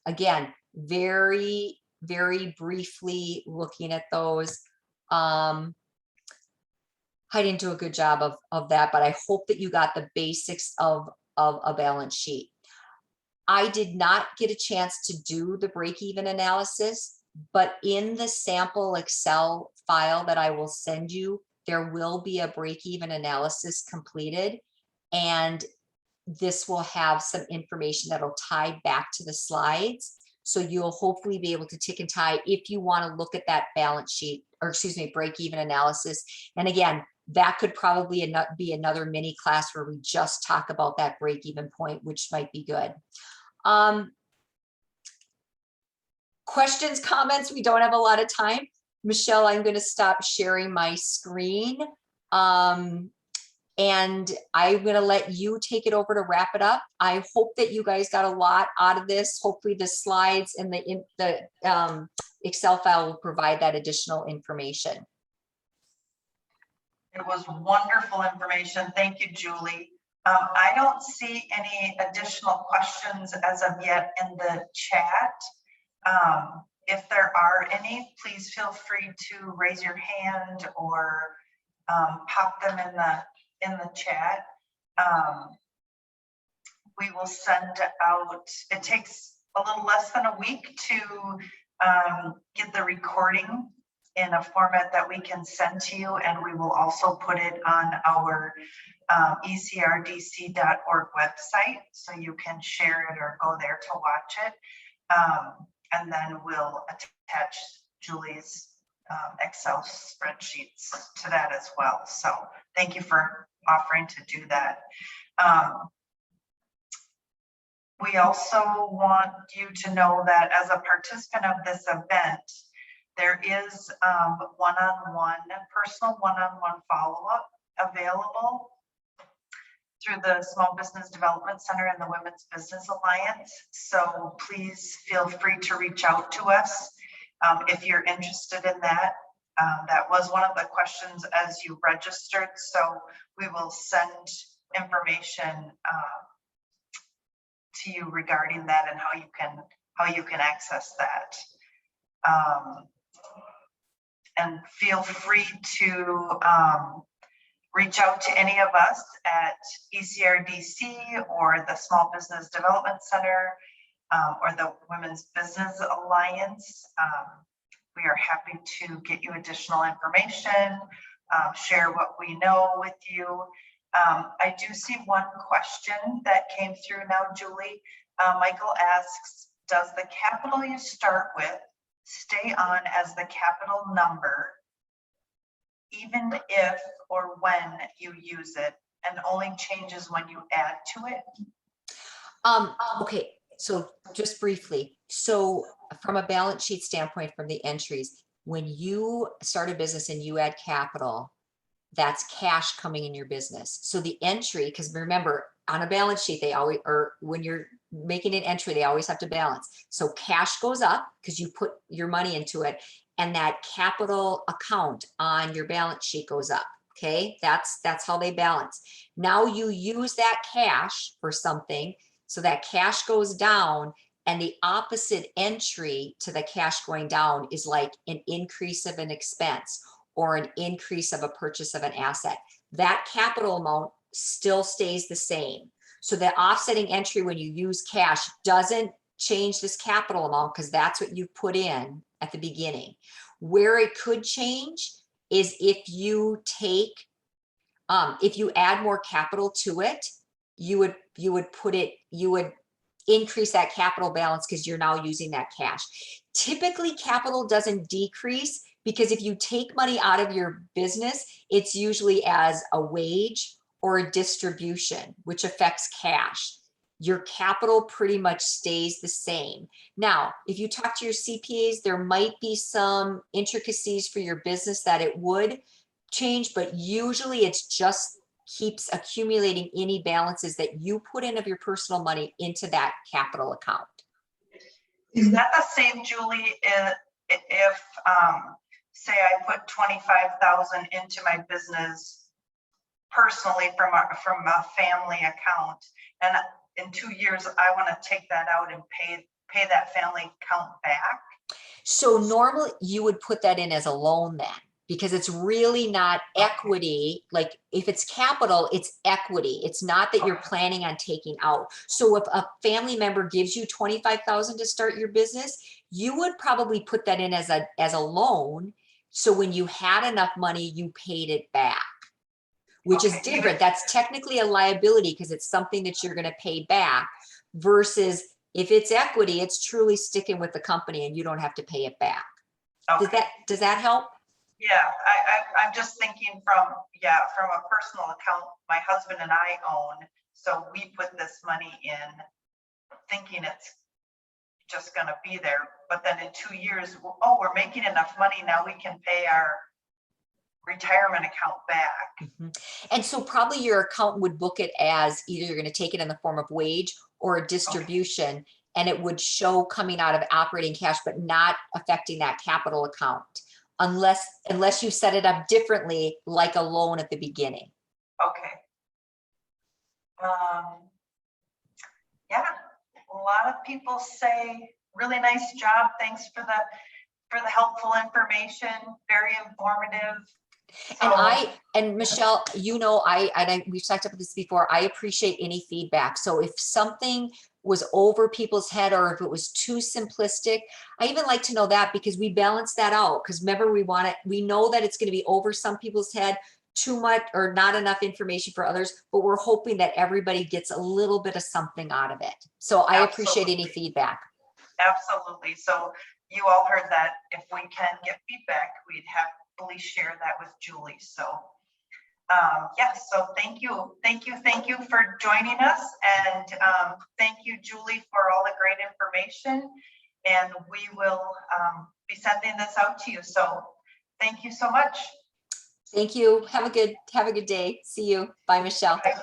B: Again, very, very briefly looking at those. I didn't do a good job of that, but I hope that you got the basics of a balance sheet. I did not get a chance to do the break-even analysis, but in the sample Excel file that I will send you, there will be a break-even analysis completed, and this will have some information that'll tie back to the slides. So you'll hopefully be able to tick and tie if you want to look at that balance sheet, or excuse me, break-even analysis. And again, that could probably be another mini class where we just talk about that break-even point, which might be good. Questions, comments? We don't have a lot of time. Michelle, I'm going to stop sharing my screen. And I'm going to let you take it over to wrap it up. I hope that you guys got a lot out of this. Hopefully the slides and the Excel file will provide that additional information.
A: It was wonderful information. Thank you, Julie. I don't see any additional questions as of yet in the chat. If there are any, please feel free to raise your hand or pop them in the chat. We will send out, it takes a little less than a week to get the recording in a format that we can send to you, and we will also put it on our ecrdc.org website, so you can share it or go there to watch it. And then we'll attach Julie's Excel spreadsheets to that as well. So thank you for offering to do that. We also want you to know that as a participant of this event, there is personal one-on-one follow-up available through the Small Business Development Center and the Women's Business Alliance. So please feel free to reach out to us if you're interested in that. That was one of the questions as you registered. So we will send information to you regarding that and how you can access that. And feel free to reach out to any of us at ECRDC or the Small Business Development Center or the Women's Business Alliance. We are happy to get you additional information, share what we know with you. I do see one question that came through now, Julie. Michael asks, does the capital you start with stay on as the capital number, even if or when you use it, and only changes when you add to it?
B: Okay, so just briefly. So from a balance sheet standpoint, from the entries, when you start a business and you add capital, that's cash coming in your business. So the entry, because remember, on a balance sheet, they always, or when you're making an entry, they always have to balance. So cash goes up because you put your money into it, and that capital account on your balance sheet goes up. Okay, that's how they balance. Now you use that cash for something, so that cash goes down, and the opposite entry to the cash going down is like an increase of an expense or an increase of a purchase of an asset. That capital amount still stays the same. So the offsetting entry when you use cash doesn't change this capital amount because that's what you put in at the beginning. Where it could change is if you take, if you add more capital to it, you would increase that capital balance because you're now using that cash. Typically, capital doesn't decrease because if you take money out of your business, it's usually as a wage or a distribution, which affects cash. Your capital pretty much stays the same. Now, if you talk to your CPAs, there might be some intricacies for your business that it would change, but usually it's just keeps accumulating any balances that you put in of your personal money into that capital account.
A: Is that the same, Julie, if say I put 25,000 into my business personally from a family account, and in 2 years I want to take that out and pay that family account back?
B: So normally you would put that in as a loan then, because it's really not equity. Like if it's capital, it's equity. It's not that you're planning on taking out. So if a family member gives you 25,000 to start your business, you would probably put that in as a loan. So when you had enough money, you paid it back, which is different. That's technically a liability because it's something that you're going to pay back, versus if it's equity, it's truly sticking with the company and you don't have to pay it back.
A: Okay.
B: Does that help?
A: Yeah, I'm just thinking from a personal account my husband and I own. So we put this money in thinking it's just gonna be there. But then in 2 years, oh, we're making enough money, now we can pay our retirement account back.
B: Mhm. And so probably your accountant would book it as either you're going to take it in the form of wage or a distribution, and it would show coming out of operating cash, but not affecting that capital account unless you set it up differently, like a loan at the beginning.
A: Okay. Yeah, a lot of people say, really nice job. Thanks for the helpful information. Very informative.
B: And Michelle, we've talked about this before. I appreciate any feedback. So if something was over people's head or if it was too simplistic, I even like to know that, because we balance that out. Because remember, we know that it's going to be over some people's head, too much or not enough information for others, but we're hoping that everybody gets a little bit of something out of it. So I appreciate any feedback.
A: Absolutely. So you all heard that. If we can get feedback, we'd happily share that with Julie. So yes, so thank you for joining us, and thank you, Julie, for all the great information, and we will be sending this out to you. So thank you so much.
B: Thank you. Have a good day. See you. Bye, Michelle.
A: Bye.